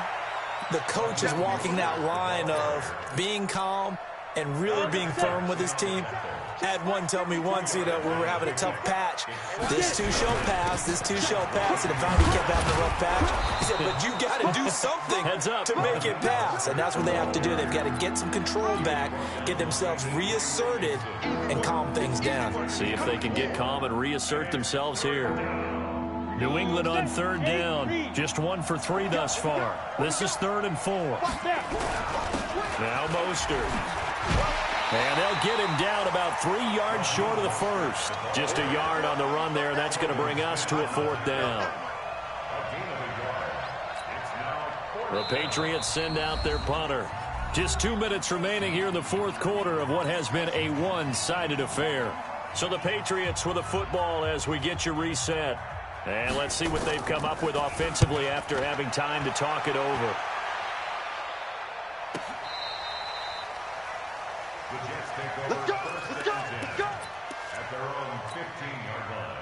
the coach is walking that line of being calm and really being firm with his team. Had one tell me once, when we were having a tough patch, this too shall pass, this too shall pass, and if I kept having a rough patch, he said, but you got to do something to make it pass, and that's what they have to do. They've got to get some control back, get themselves reasserted, and calm things down. See if they can get calm and reassert themselves here. New England on 3rd down, just 1 for 3 thus far. This is 3rd and 4. Now Mostert. And they'll get him down about 3 yards short of the first. Just a yard on the run there, and that's going to bring us to a 4th down. The Patriots send out their punter. Just 2 minutes remaining here in the 4th quarter of what has been a one-sided affair. So the Patriots with a football as we get you reset. And let's see what they've come up with offensively after having time to talk it over. The Jets take over. Let's go. First Let's go. and 10 Let's go. at their own 15-yard line.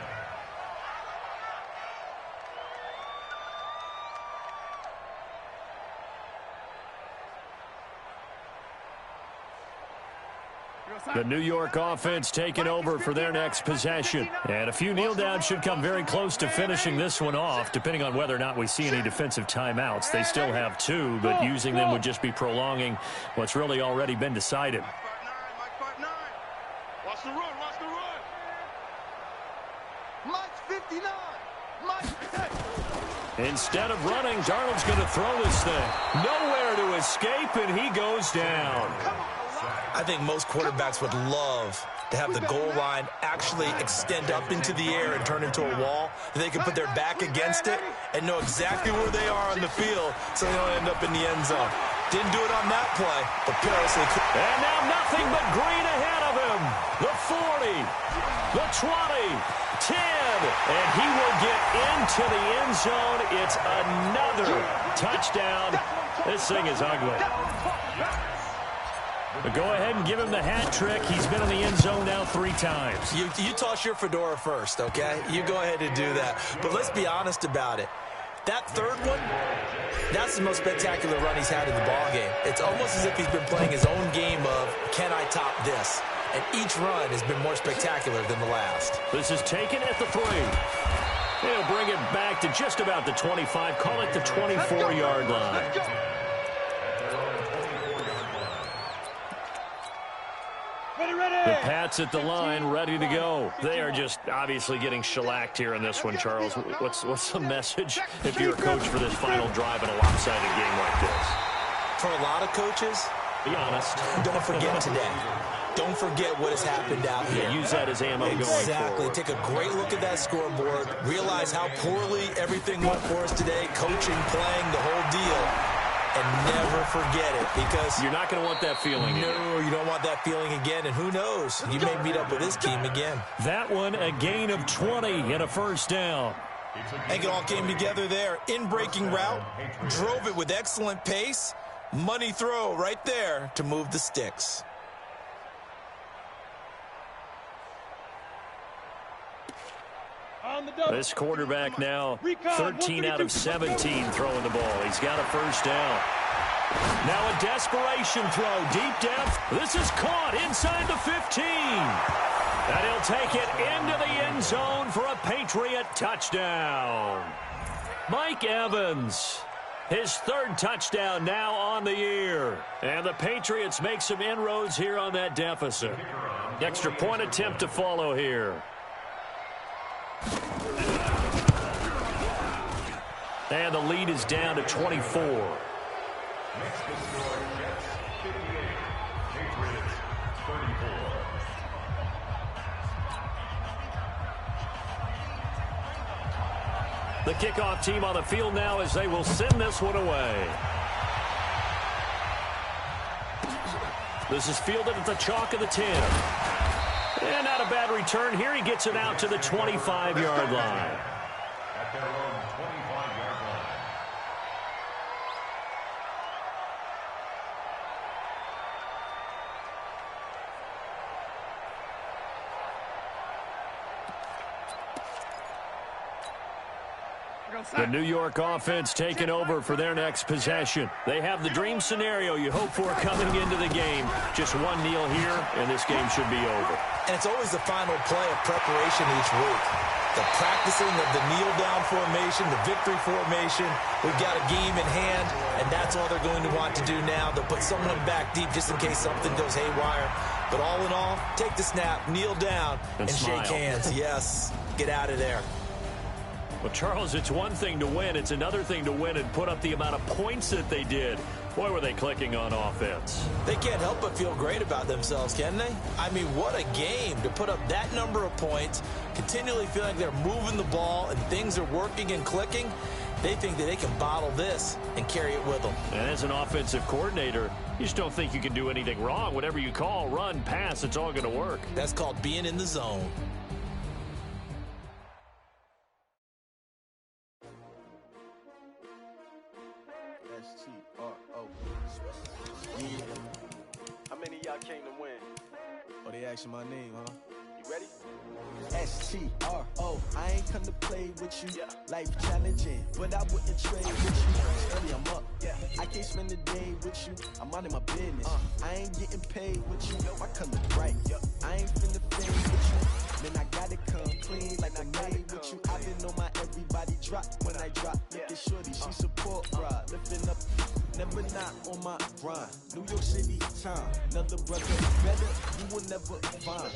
The New York offense taking over for their next possession. And a few kneel downs should come very close to finishing this one off, depending on whether or not we see any defensive timeouts. They still have 2, but using them would just be prolonging what's really already been decided. Watch the run, watch the run. Mike's 59. Mike's Instead of running, Darnold's going to throw this thing. Nowhere to escape, and he goes down. I think most quarterbacks would love to have the goal line actually extend up into the air and turn into a wall. They can put their back against it and know exactly where they are on the field so they don't end up in the end zone. Didn't do it on that play, but perilously cool. And now nothing but green ahead of him. The 40, the 20, 10, and he will get into the end zone. It's another touchdown. This thing is ugly. But go ahead and give him the hat trick. He's been in the end zone now 3 times. You toss your fedora first, okay? You go ahead and do that. But let's be honest about it. That third one, that's the most spectacular run he's had in the ballgame. It's almost as if he's been playing his own game of, can I top this? And each run has been more spectacular than the last. This is taken at the 3. He'll bring it back to just about the 25. Call it the 24-yard line. The Pats at the line, ready to go. They are just obviously getting shellacked here in this one, Charles. What's the message if you're a coach for this final drive in a lopsided game like this? For a lot of coaches, be honest. Don't forget today. Don't forget what has happened out here. Yeah, use that as ammo going forward. Exactly. Take a great look at that scoreboard. Realize how poorly everything went for us today. Coaching, playing, the whole deal. And never forget it, because you're not going to want that feeling again. No, you don't want that feeling again, and who knows? You may meet up with this team again. That one, a gain of 20 and a first down. And it all came together there. In-breaking route, drove it with excellent pace. Money throw right there to move the sticks. This quarterback now 13 out of 17 throwing the ball. He's got a first down. Now a desperation throw, deep depth. This is caught inside the 15. And he'll take it into the end zone for a Patriot touchdown. Mike Evans, his 3rd touchdown now on the year. And the Patriots make some inroads here on that deficit. Extra point attempt to follow here. And the lead is down to 24. Next to score, Jets 58, Patriots 34. The kickoff team on the field now as they will send this one away. This is fielded at the chalk of the 10. And not a bad return here. He gets it out to the 25-yard line. At their own 25-yard line. The New York offense taking over for their next possession. They have the dream scenario you hope for coming into the game. Just one kneel here, and this game should be over. And it's always the final play of preparation each week. The practicing of the kneel-down formation, the victory formation. We've got a game in hand, and that's all they're going to want to do now. They'll put someone back deep just in case something goes haywire. But all in all, take the snap, kneel down, and shake hands. Yes, get out of there. Well, Charles, it's one thing to win. It's another thing to win and put up the amount of points that they did. Boy, were they clicking on offense. They can't help but feel great about themselves, can they? I mean, what a game to put up that number of points, continually feeling like they're moving the ball and things are working and clicking. They think that they can bottle this and carry it with them. And as an offensive coordinator, you just don't think you can do anything wrong. Whatever you call, run, pass, it's all going to work. That's called being in the zone. How many of y'all came to win? Oh, they asking my name, huh? You ready? S-T-R-O. I ain't come to play with you. Life challenging, but I wouldn't trade with you. Study, I'm up. I can't spend a day with you. I'm out of my business. I ain't getting paid with you. I come to bright. I ain't finna fade with you. Man, I gotta come clean like I made with you. I've been on my everybody drop when I drop. Look at shorty, she support ride. Lifting up, never not on my grind. New York City time, another brother better, you will never find.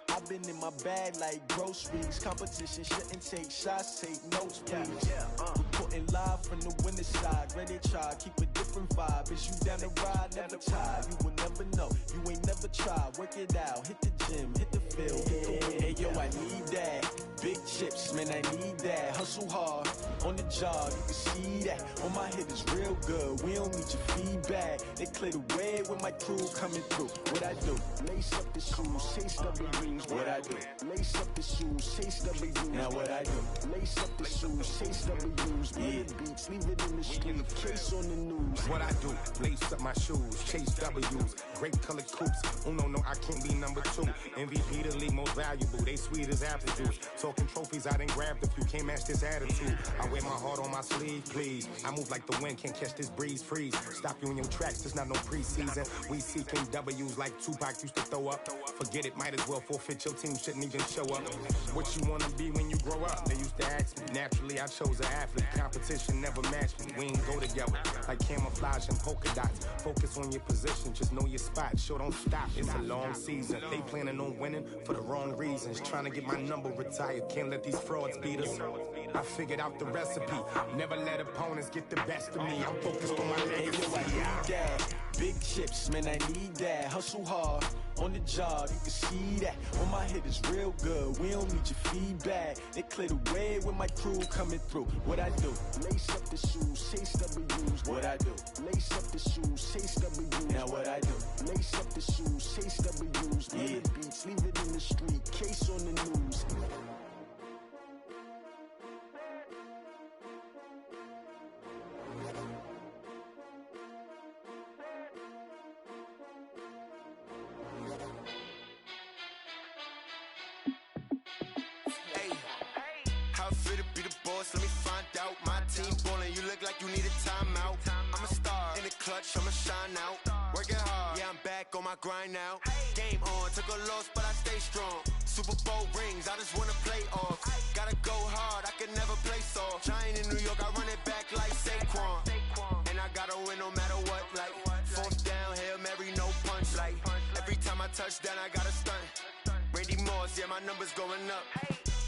I've been in my bag like groceries. Competition shouldn't take shots, take notes, please. Reporting live from the winning side. Ready to try, keep a different vibe. Is you down the ride, never tired. You will never know, you ain't never tried. Work it out, hit the gym, hit the field, hit the wind. Hey yo, I need that. Big chips, man, I need that. Hustle hard, on the job, you can see that. On my head is real good, we don't need your feedback. They clear the way with my crew coming through. What I do? Lace up the shoes, chase W's. What I do? Lace up the shoes, chase W's. Now what I do? Lace up the shoes, chase W's. Yeah, beats, leave it in the street, case on the news. What I do? Lace up my shoes, chase W's. Great colored coops. Uno, no, I can't be number 2. MVP the league most valuable. They sweet as apple juice. Talking trophies, I didn't grab the few. Can't match this attitude. I wear my heart on my sleeve, please. I move like the wind, can't catch this breeze, freeze. Stop you in your tracks, there's not no preseason. We seeking W's like Tupac used to throw up. Forget it, might as well forfeit. Your team shouldn't even show up. What you wanna be when you grow up? They used to ask me. Naturally, I chose an athlete. Competition never matched me. We ain't go together like camouflage and polka dots. Focus on your position, just know your spot. Sure, don't stop. It's a long season. They planning on winning for the wrong reasons. Trying to get my number retired. Can't let these frauds beat us. I figured out the recipe. Never let opponents get the best of me. I'm focused on my legacy. Hey, yo, I need that. Big chips, man, I need that. Hustle hard, on the job, you can see that. On my head is real good, we don't need your feedback. They clear the way with my crew coming through. What I do? Lace up the shoes, chase W's. What I do? Lace up the shoes, chase W's. Now what I do? Lace up the shoes, chase W's. Yeah, beats, leave it in the street, case on the news. Let me find out. My team ballin', you look like you need a timeout. I'm a star in the clutch, I'ma shine out. Working hard, yeah, I'm back on my grind now. Game on, took a loss, but I stay strong. Super Bowl rings, I just wanna play off. Gotta go hard, I can never play soft. Giant in New York, I run it back like Saquon. And I gotta win no matter what, like fourth down, Hail Mary, no punch. Like every time I touch down, I gotta stunt. Randy Moss, yeah, my numbers going up.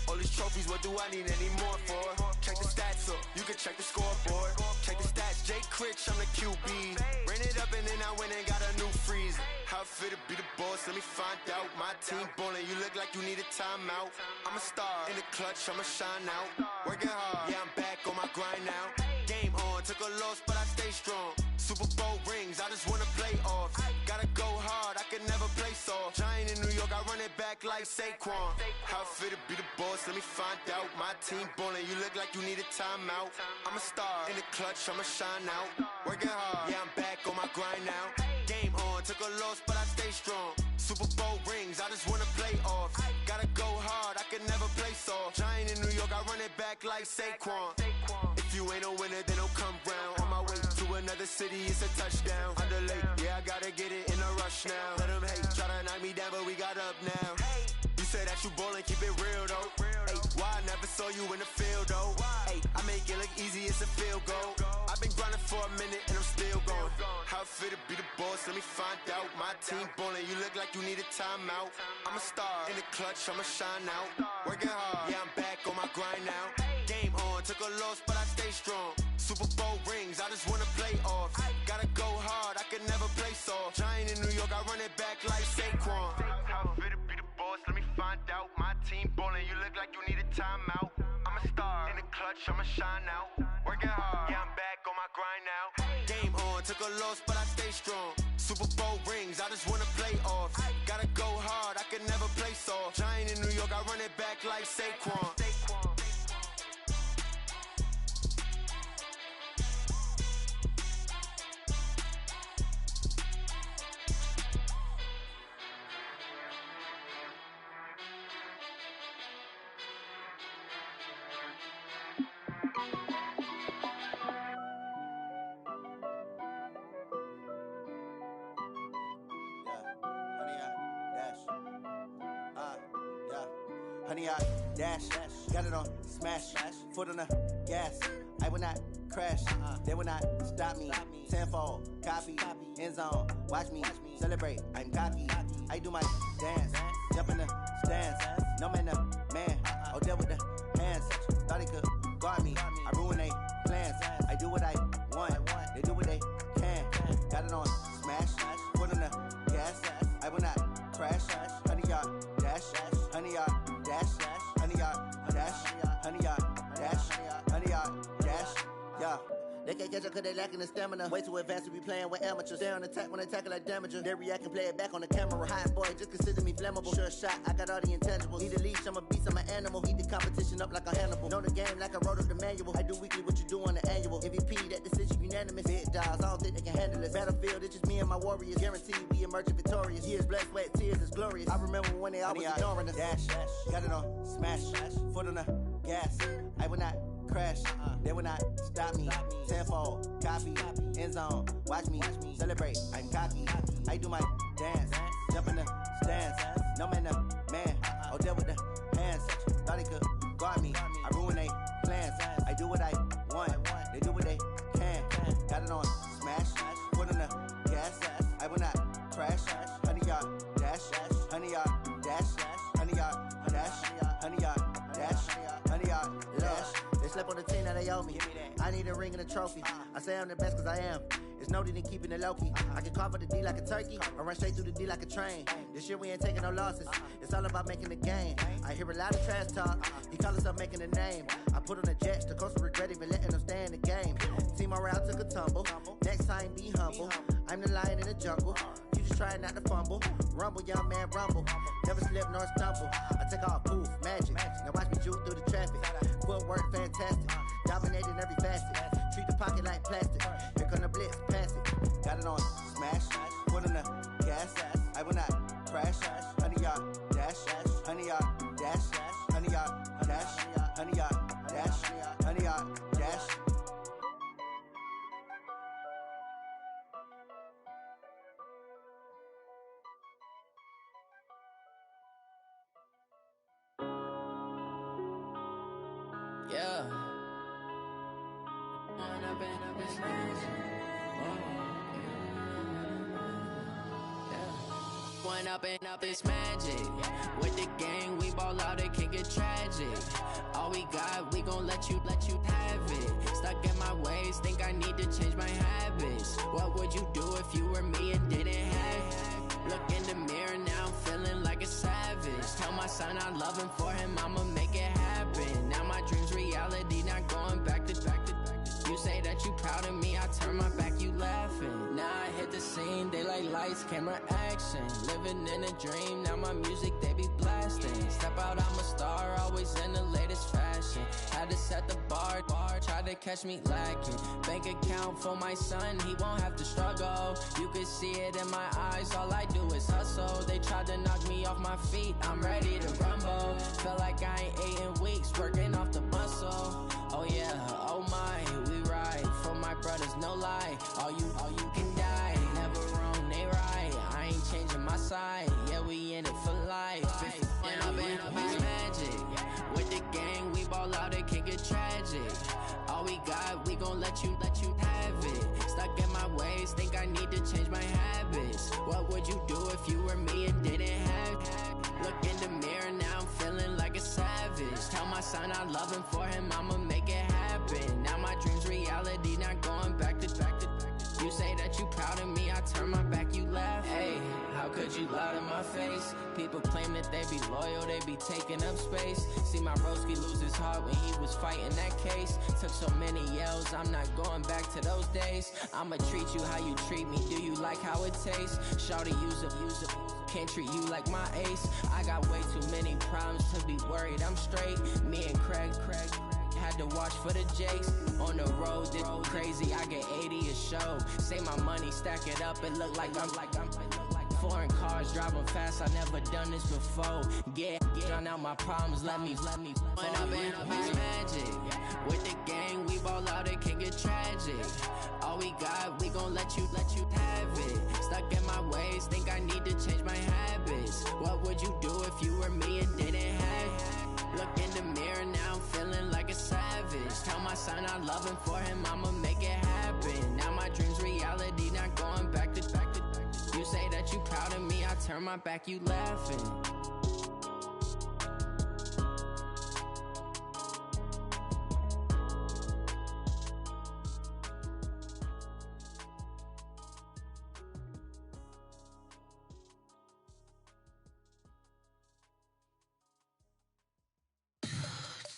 All these trophies, what do I need any more for? Check the stats up, you can check the scoreboard. Check the stats, Jay Critch, I'm the QB. Ran it up and then I went and got a new freeze. How I fit to be the boss, let me find out. My team ballin', you look like you need a timeout. I'm a star in the clutch, I'ma shine out. Working hard, yeah, I'm back on my grind now. Game on, took a loss, but I stay strong. Super Bowl rings, I just wanna play off. Gotta go hard, I can never play soft. Giant in New York, I run it back like Saquon. How I fit to be the boss, let me find out. My team ballin', you look like you need a timeout. I'm a star in the clutch, I'ma shine out. Working hard, yeah, I'm back on my grind now. Game on, took a loss, but I stay strong. Super Bowl rings, I just wanna play off. Gotta go hard, I can never play soft. Giant in New York, I run it back like Saquon. If you ain't a winner, then don't come round. On my way to another city, it's a touchdown. Underlay, yeah, I gotta get it in a rush now. Let them hate, try to knock me down, but we got up now. You say that you ballin', keep it real though. Ay, why I never saw you in the field though? Ay, I make it look easy, it's a field goal. I've been grinding for a minute and I'm still going. How I fit to be the boss, let me find out. My team ballin', you look like you need a timeout. I'm a star in the clutch, I'ma shine out. Working hard, yeah, I'm back on my grind now. Game on, took a loss, but I stay strong. Super Bowl rings, I just wanna play off. Gotta go hard, I can never play soft. Giant in New York, I run it back like Saquon. How I fit to be the boss, let me find out. My team ballin', you look like you need a timeout. I'm a star in the clutch, I'ma shine out. Working hard, yeah, I'm back on my grind now. Game on, took a loss, but I stay strong. Super Bowl rings, I just wanna play off. Gotta go hard, I can never play soft. Giant in New York, I run it back like Saquon. 100-yard dash. Got it on smash. Foot on the gas. I will not crash. They will not stop me. Tenfold, copy, end zone. Watch me celebrate. I'm cocky. I do my dance. Jump in the stands. No man, the man. Oh, deal with the hands. Thought he could guard me. I ruin they plans. I do what I want. They do what they can. Got it on smash. Foot on the gas. I will not crash. 100-yard dash. 100-yard dash. 100-yard dash. 100-yard dash. 100-yard dash. Yeah. They can't catch up cause they lacking the stamina. Way too advanced to be playing with amateurs. Stay on attack when they tackle like damager. They react and play it back on the camera. Hot boy, just consider me flammable. Sure shot, I got all the intangibles. Need a leash, I'm a beast, I'm an animal. Heat the competition up like a Hannibal. Know the game like I wrote up the manual. I do weekly what you do on the annual. MVP, that decision unanimous. Big dogs, I don't think they can handle it. Battlefield, it's just me and my warriors. Guaranteed we emerging victorious. Years, blood, sweat, tears, it's glorious. I remember when they always ignoring us. Dash, got it on smash. Foot on the gas. I will not crash. They will not stop me. Tenfold, copy, end zone. Watch me celebrate. I'm cocky. I do my dance. Jump in the stands. No man, the man. Oh, deal with the hands. Thought he could guard me. I ruin they plans. I do what I want. They do what they can. Got it on smash. Foot on the gas. I will not crash. 100-yard dash. 100-yard dash. 100-yard dash. 100-yard dash. 100-yard dash. They slept on the team, now they owe me. I need a ring and a trophy. I say I'm the best cause I am. It's no need in keeping it low-key. I can carve up the D like a turkey, or run straight through the D like a train. This year we ain't taking no losses. It's all about making the game. I hear a lot of trash talk. He call us up making a name. I put on the Jets, the coach will regret even letting them stay in the game. Team morale took a tumble. Next time be humble. I'm the lion in the jungle. You just try not to fumble. Rumble, young man, rumble. Never slip nor stumble. I take off, poof, magic. Now watch me juke through the traffic. Footwork fantastic. Dominating every facet. Treat the pocket like plastic. Here come the blitz, pass it. Got it on smash. Foot on the gas. I will not crash. 100-yard dash. 100-yard dash. 100-yard dash. 100-yard dash. 100-yard dash. Yeah. One up and up is magic. With the gang, we ball out, it can get tragic. All we got, we gon' let you have it. Stuck in my ways, think I need to change my habits. What would you do if you were me and didn't have it? Look in the mirror now, I'm feeling like a savage. Tell my son I love him, for him I'ma make it happen. Now my dream's reality, not going back to. You say that you proud of me, I turn my back, you laughing. Now I hit the scene, they like lights, camera, action. Living in a dream, now my music, they be blasting. Step out, I'm a star, always in the latest fashion. Had to set the bar, try to catch me lacking. Bank account for my son, he won't have to struggle. You can see it in my eyes, all I do is hustle. They tried to knock me off my feet, I'm ready to rumble. Feel like I ain't ate in weeks, working off the muscle. Oh yeah, oh my, we ride for my brothers, no lie. All you can die, never wrong, they right. I ain't changing my side, yeah, we in it for life. And I've been magic. With the gang, we ball out, it can get tragic. All we got, we gon' let you have it. Stuck in my ways, think I need to change my habits. What would you do if you were me and didn't have it? Look in the mirror, now I'm feeling like a savage. Tell my son I love him, for him I'ma make it happen. Now my dream's reality, not going back to. You say that you proud of me, I turn my back, you laugh. Hey, how could you lie to my face? People claim that they be loyal, they be taking up space. See my broski lose his heart when he was fighting that case. Took so many yells, I'm not going back to those days. I'ma treat you how you treat me, do you like how it tastes? Shawty, use it. Can't treat you like my ace. I got way too many problems to be worried, I'm straight. Me and Craig had to watch for the Jakes. On the road, this crazy, I get 80 a show. Say my money, stack it up, it look like I'm foreign cars, driving fast, I never done this before. Drown out my problems, let me When up and up is magic. With the gang, we ball out, it can get tragic. All we got, we gon' let you have it. Stuck in my ways, think I need to change my habits. What would you do if you were me and didn't have it? I'm loving for him, I'ma make it happen. Now my dream's reality, not going back to. You say that you proud of me, I turn my back, you laughing.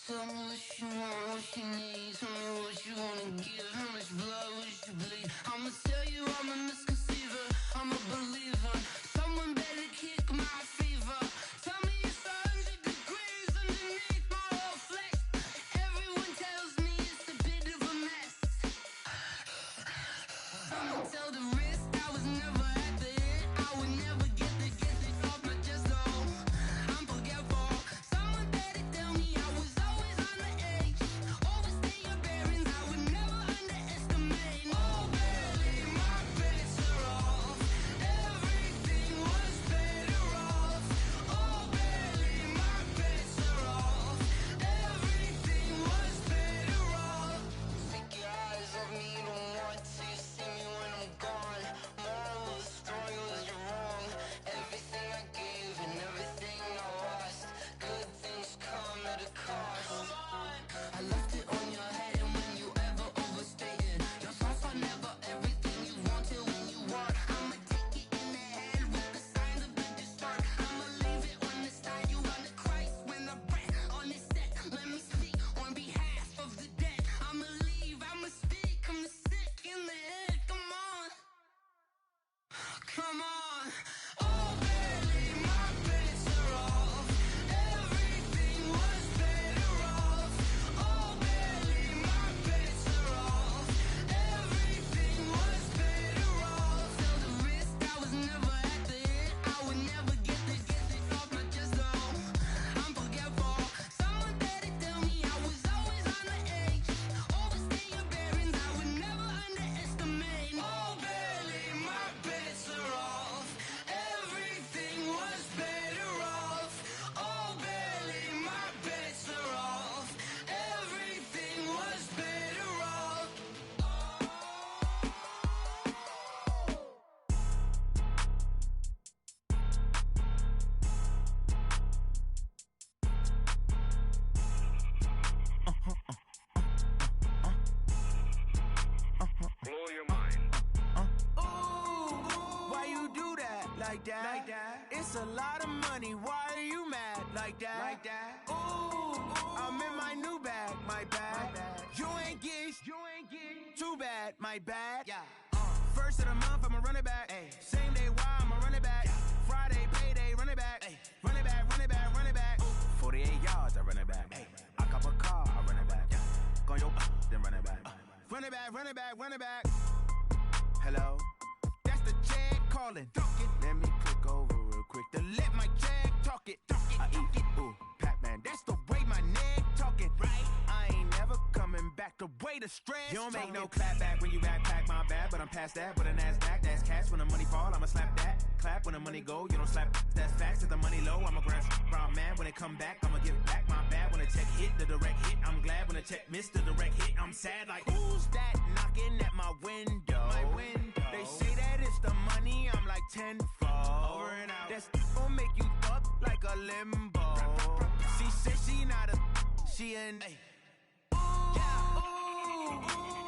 Tell me what you want, what you need. Tell me what you wanna give. How much blood would you bleed? I'ma tell you I'm a misconceiver. I'm a believer. Someone better kick my fever. Tell me it's 100 degrees underneath my whole flesh. Everyone tells me it's a bit of a mess. I'ma tell the risk I was never at the end. I would never get it off my chest though. I'm forgetful. Someone better tell me I was always on the edge. Overstay your bearings, I would never underestimate. Oh baby, my bets are off. Everything was better off. Oh baby, my bets are off. Everything was better off. Take your eyes off me, don't want to see me when I'm gone. Moral of the story was you're wrong. Everything I gave and everything I lost. Good things come at a cost. I left it on your head, and when you ever overstay it, your thoughts are never everything you wanted when you want. I'ma take it in the head with the signs of the distort. I'ma leave it on the side. You run the Christ when I breath on this set. Let me speak on behalf of the dead. I'ma leave, I'ma speak. I'm sick in the head. Come on, come on. Oh baby, my bets are off. Everything was better off. Oh baby, my bets are off. Everything was better off. Tell the risk I was never at the end. I would never get it off my chest though. I'm forgetful. Someone better tell me I was always on the edge. Overstay your bearings, I would never underestimate. Oh baby, my bets are off. Everything was better off. Oh baby, my bets are off. Everything was better off. Blow your mind. Ooh, why you do that? Like that? It's a lot of money. Why are you mad? Like that? Ooh, I'm in my new bag. My bad. You ain't get too bad. My bad. Yeah. First of the month, I'ma run it back. Ay. Same day, why I'ma run it back. Friday, payday, run it back. Ay. Run it back, run it back, run it back. 48 yards, I run it back. Ay. I cop a car, I run it back. Go your then run it back. Run it back, run it back, run it back. Hello? That's the jag calling. Let me click over real quick to let my jag talk it. I eat it. Ooh, Pac-Man, that's the way my neck talking. Right? I ain't never coming back the way the stress. You don't make no clap back when you backpack, my bad. But I'm past that with a NASDAQ. That's cash when the money fall, I'ma slap that. Clap when the money go, you don't slap. That's facts. If the money low, I'ma grab brown man. When it come back, I'ma give back my bad. When the check hit, the direct hit. I'm glad when the check missed the direct hit. I'm sad like, who's that knocking at my window? My window. They say that it's the money, I'm like tenfold. Over and out. That's gon' make you up like a limbo. She said she not a, she an. Ooh,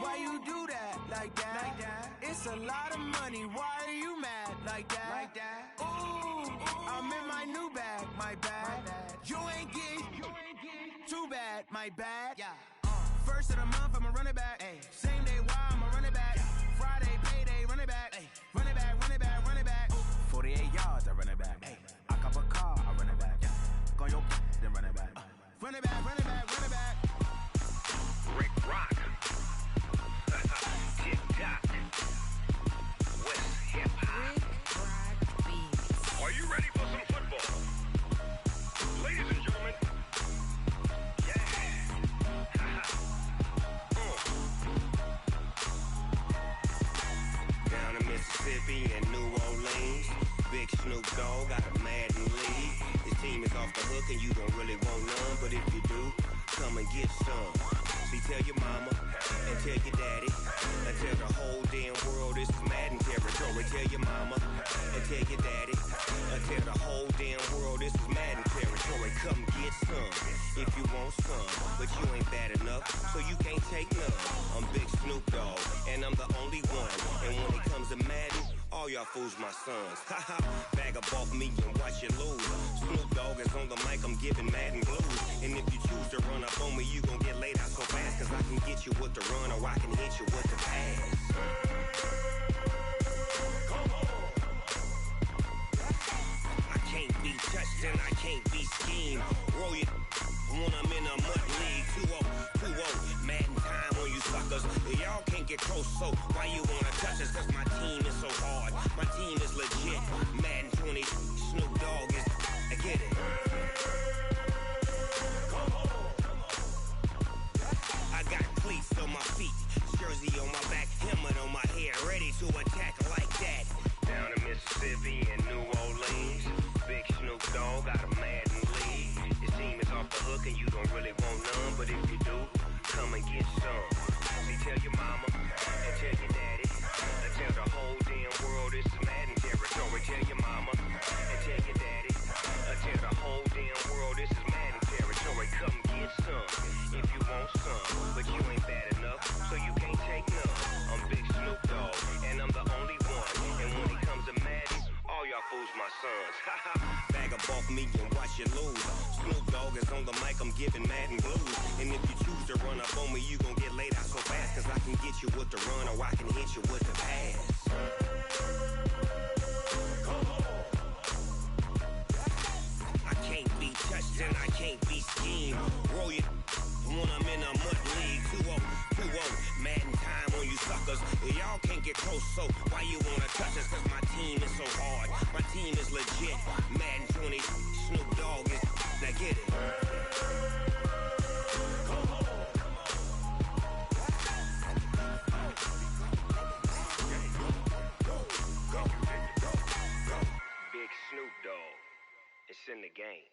why you do that? Like that? It's a lot of money. Why are you mad? Like that? Ooh, I'm in my new bag. My bad. You ain't get too bad. My bad. Yeah. First of the month, I'ma run it back. Ay. Same day, why I'ma run it back. Friday, payday, run it back. Ay. Run it back, run it back, run it back. 48 yards, I run it back. Ay. I cop a car, I run it back. Go your then run it back. Run it back, run it back, run it back. Rick Rock. Tick-tock. West hip-hop. Are you ready for some football? Ladies and gentlemen. Down in Mississippi and New Orleans, Big Snoop Dogg got a Madden league. His team is off the hook and you don't really want none, but if you do, come and get some. See, tell your mama and tell your daddy and tell the whole damn world this is Madden territory. Tell your mama and tell your daddy and tell the whole damn world this is Madden territory. Come get some if you want some, but you ain't bad enough, so you can't take none. I'm Big Snoop Dogg, and I'm the only one. And when it comes to Madden, all y'all fools my sons. Haha, bag up off me and watch you lose. Snoop Dogg is on the mic, I'm giving Madden blues. And if you choose to run up on me, you gon' get laid out so fast, cause I can get you with the run or I can hit you with the pass. Come on. I can't be touched and I can't be schemed. Roll it when I'm in a mud league. 2-0, Madden time on you suckers. Y'all can't get close, so why you wanna touch us? Cause my team is so hard, my team is legit. Madden 20, Snoop Dogg is, I get it. Come on. I got cleats on my feet, jersey on my back, helmet on my head, ready to attack like that. Down in Mississippi and New Orleans, Big Snoop Dogg got a Madden league. Your team is off the hook and you don't really want none, but if you do, come and get some. See, tell your mama and tell your daddy and tell the whole damn world this is Madden territory. Tell your mama and tell your daddy and tell the whole damn world this is Madden territory. Come get some if you want some, but you ain't bad enough, so you can't take none. I'm Big Snoop Dogg, and I'm the only one. And when it comes to Madden, all y'all fools my sons. Haha, bag up off me and watch you lose. Snoop Dogg is on the mic, I'm giving Madden blues. And if you choose to run up on me, you gon' get laid out so fast, cause I can get you with the run or I can hit you with the pass. Come on. I can't be touched and I can't be schemed. Roll it when I'm in a mud league. 2-0, Madden time on you suckers. Y'all can't get close, so why you wanna touch us? Cause my team is so hard, my team is legit. Madden 20, Snoop Dogg is, now get it. Come on. Go. Big Snoop Dogg, it's in the game.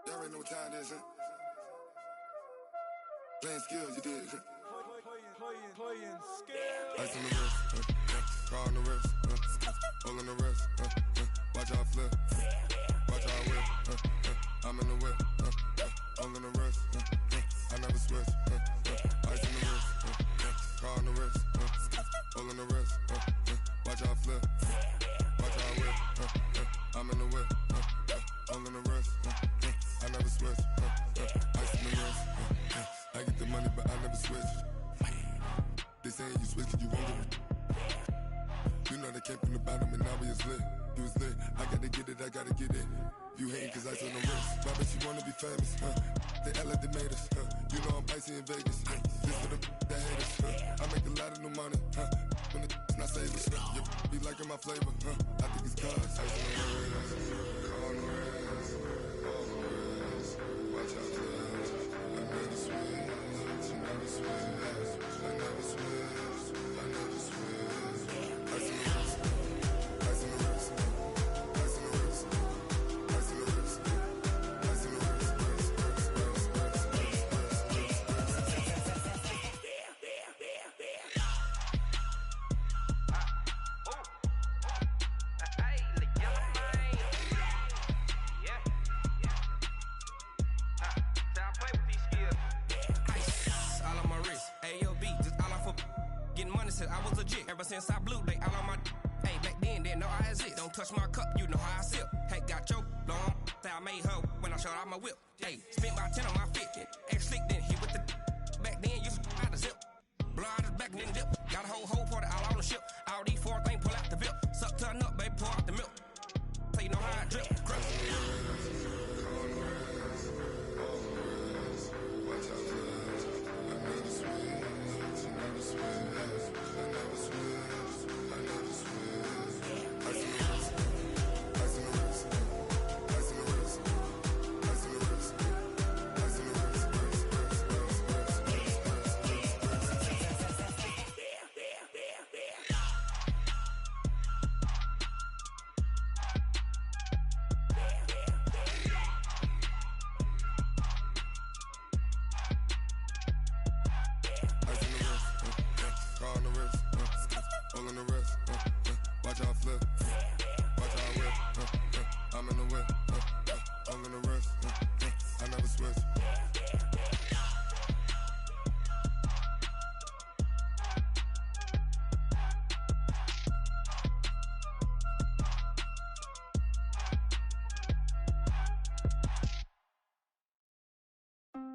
Y'all already know what time it is, huh? Playing skills, you did, huh? Playing skills. Ice on the wrist, car on the wrist, hole in the wrist, watch out flip, watch out whip, I'm in the whip, hole in the wrist, I never switch, ice on the wrist, car on the wrist, hole in the wrist, watch out flip, watch out whip, I'm in the whip, hole in the wrist, I never switch, ice in the wrist, I get the money but I never switch. They saying you switch cause you won't get it. You know they came from the bottom and now we is lit. You was lit, I gotta get it, I gotta get it. You hating cause ice on the wrist. Why bet you wanna be famous, They act like they made us, You know I'm icy in Vegas, This for the that hate us, I make a lot of new money, When it's not savers, You be liking my flavor, I think it's cause ice on the wrist, on the wrist, on the wrist. Watch out for us, I never switch, I never switch, I never switch, I never switch. Ice in the wrist, ice in the wrist, ice in the wrist, ice in the wrist, ice in the wrist, I was legit. Ever since I blew, they all on my hey, back then, didn't know I exist. Don't touch my cup, you know how I sip. Hey, got your long, say I made her when I showed out my whip. Hey, spent about 10 on my fit. Ex-slick, then hit with the back then, used to out the zip. Blow out his back, then dip. Got a whole party all on the ship. All these four things, pull out the VIP. Suck, turn up, baby, pour out the milk. So you know how I drip. Crush. wrist.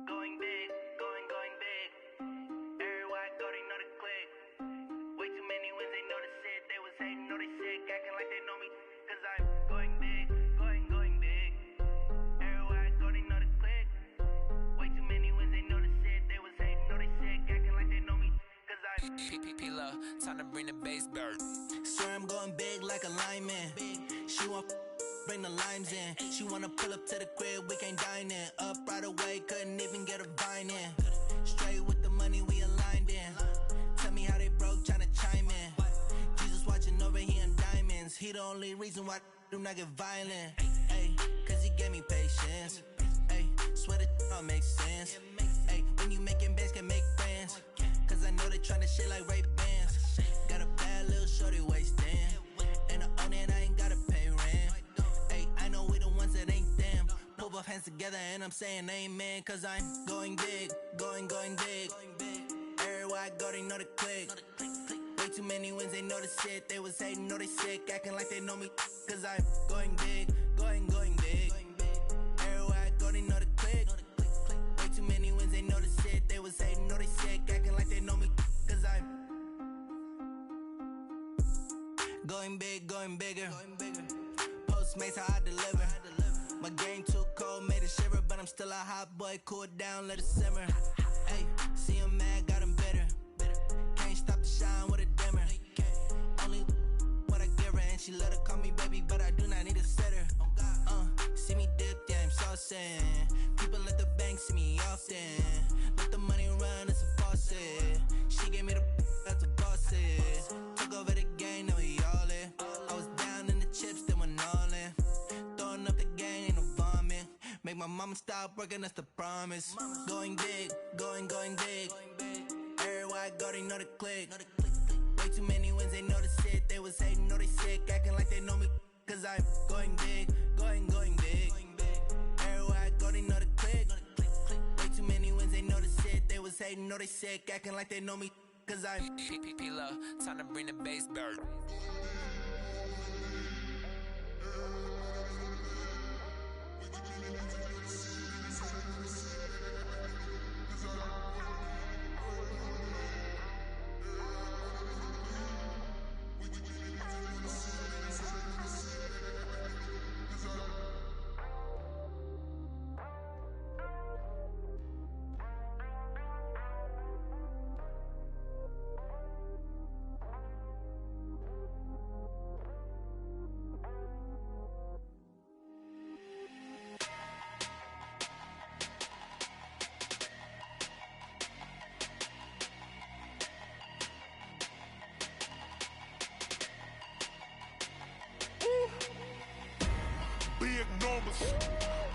Going big, going big. Everywhere I go, they know the click. Way too many wins, they know the shit. They was hating, know they sick, acting like they know me. Cause I'm going big, going big. Everywhere I go, they know the click. Way too many wins, they know the shit. They was hating, know they sick, acting like they know me. Cause I'm P-P-P-Love, time to bring the bass bird. Swear I'm going big like a lineman. She want bring the limes in. She wanna pull up to the crib, we can't dine in. Up right away, couldn't even get a vine in. Straight with the money we aligned in. Tell me how they broke, tryna chime in. Jesus watching over here in diamonds. He the only reason why I do not get violent. Ay, cause he gave me patience. Ay, swear that all makes sense. Ay, when you making bands, can make friends. Cause I know they tryna shit like Ray-Bans. Got a bad little shorty wasting. And I own it, I ain't gotta pay rent. Ay, I know we the ones that ain't them. Pull both hands together and I'm saying amen. Cause I'm going big, going big. Everywhere I go, they know the click. Way too many wins, they know the shit. They was hating, know they sick, acting like they know me. Cause I'm going big, going big. Everywhere I go, they know the click. Way too many wins, they know the shit. They was hating, know they sick, acting like they know me. Cause I'm going big, going bigger. Postmates, how I deliver. My game too cold, made it shiver. But I'm still a hot boy, cool it down, let it simmer. Hey, see him mad, got him bitter. Can't stop the shine with a dimmer. Only what I give her, and she let her call me baby, but I do not need a sitter. See me dip, yeah, I'm saucing. People at the bank see me often. Let the money run, it's a faucet. She gave me the that's a boss it. Took over the game, now we all in. I was down in the chips, then went all in. Throwing up the gang, ain't no vomit. Make my mama stop working, that's the promise. Going big, going big. Everywhere I go, they know the click. Way too many wins, they know the shit. They was hating, know they sick, acting like they know me. Cause I'm going big, going big. Everywhere I go, they know the click. Way too many wins, they know the shit. They was hating, know they sick, acting like they know me. Cause I'm P-P-P-Love, time to bring the bass bird.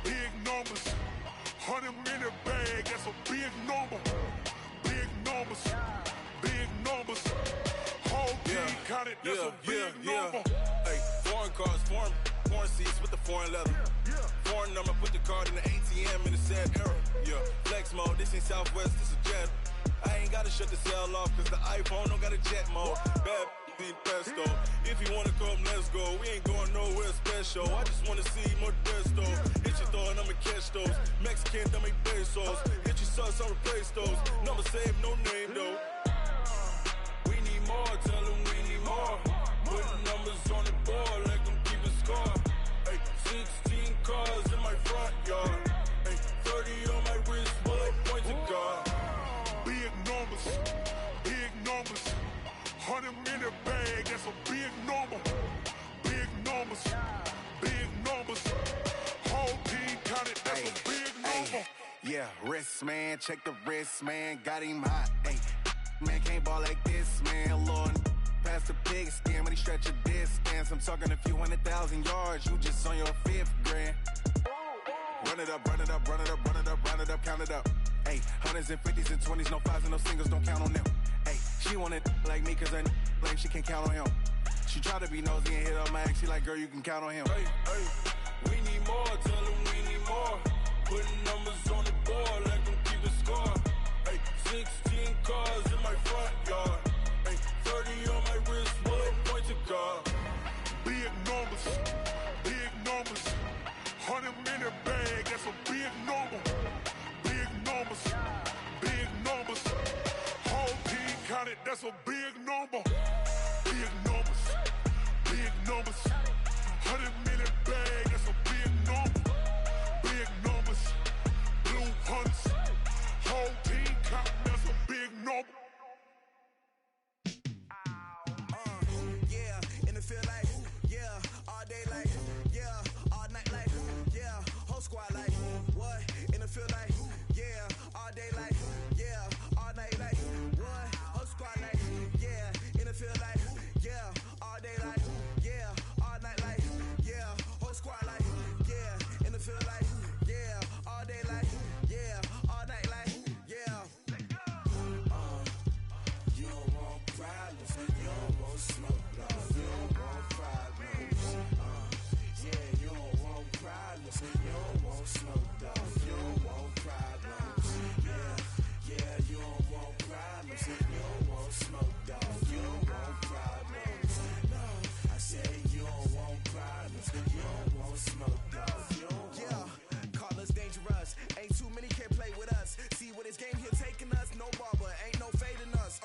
Big numbers, 100 minute bag, that's a big number. Big numbers, whole team counted, that's a big number. Hey, foreign cars, foreign seats with the foreign leather. Foreign number, put the card in the ATM in the sad era. Yeah, flex mode, this ain't Southwest, this a jet. I ain't gotta shut the cell off, cause the iPhone don't got a jet mode. Bad in pesto. If you wanna come, let's go. We ain't going nowhere special. I just wanna see more desto. Hit your thought, I'ma catch those. Mexican, I'ma make pesos. Hit your sauce, I'll replace those. Number save, no name though. We need more, tell them we need more. Putting numbers on the board like I'm keeping score. Hey, 16 cars in my front yard. Hey, 30 on my wrist while I point to God. Big numbers, 100 minute bag, that's a big number. Big numbers, whole team counted, that's a big number. Yeah, wrist man, check the wrist man, got him hot. Ay, man can't ball like this, man. Lord, past the pig skin, but he stretch a distance. I'm talking a few 100,000 yards, you just on your 5th grand. Run it up, count it up. Ay, hundreds and 50s and 20s, no 5s and no singles, don't count on them. Ay, she want it like me, cause her like she can't count on him. She try to be nosy and hit up my ex, she like, girl, you can count on him. Hey, we need more, tell them we need more. Putting numbers on the board, let them keep the score. Ay, 16 cars in my front yard. Ay, 30 on my wrist, one point to guard. Big numbers, big numbers. 100-minute bag, that's a big number. Big numbers, big numbers. Whole team counted, that's a big number. Big numbers, big numbers. 100-minute bag, that's a big number. Big numbers, blue hunts. Whole team counting, that's a big number. Yeah, and it feel like, yeah, all day like, yeah, all night like, yeah, whole squad like, what? And it feel like, yeah, all day like, yeah, all night like, what? Whole squad like, yeah, and it feel like, yeah, all day like, yeah, all night like, yeah, whole squad like, yeah, and it feel like, yeah, all day like, yeah, all night like, yeah. You don't want problems, you don't want smoke, dog. You don't want problems. Yeah, you don't want problems, you don't want smoke, dog. You don't want problems. Yeah, you don't want problems, you don't want smoke, dog. You don't want problems. No, I say you don't want problems, you don't want smoke, dog. You don't want. Call us dangerous. Ain't too many can play with us. See what this game here taking us. No barber, ain't no fading us.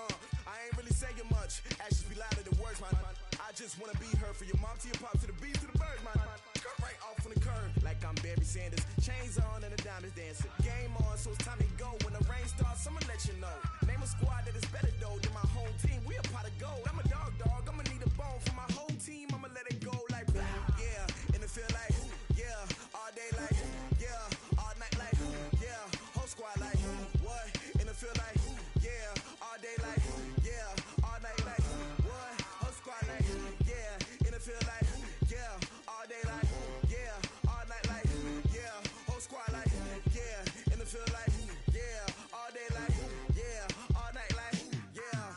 I ain't really saying much. Actions be louder than words, man. I just wanna be heard. For your mom to your pop to the beat to the birds, man. Cut right off on the curb like I'm Barry Sanders. Chains on and the diamonds dancing. Game on, so it's time to go. When the rain starts, I'ma let you know. Name a squad that is better though than my home team. We a pot of gold. I'm a dog. I'ma need a bone for my whole team. I'ma let it go like blah. Yeah, and it feel like yeah, all day like yeah, all night like yeah, whole squad like what? And it feel like yeah, all day like yeah, all night like what? Whole squad like yeah, and it feel like yeah, all day like yeah, all night like yeah, whole squad like yeah, and it feel like yeah, all day like yeah, all night like yeah.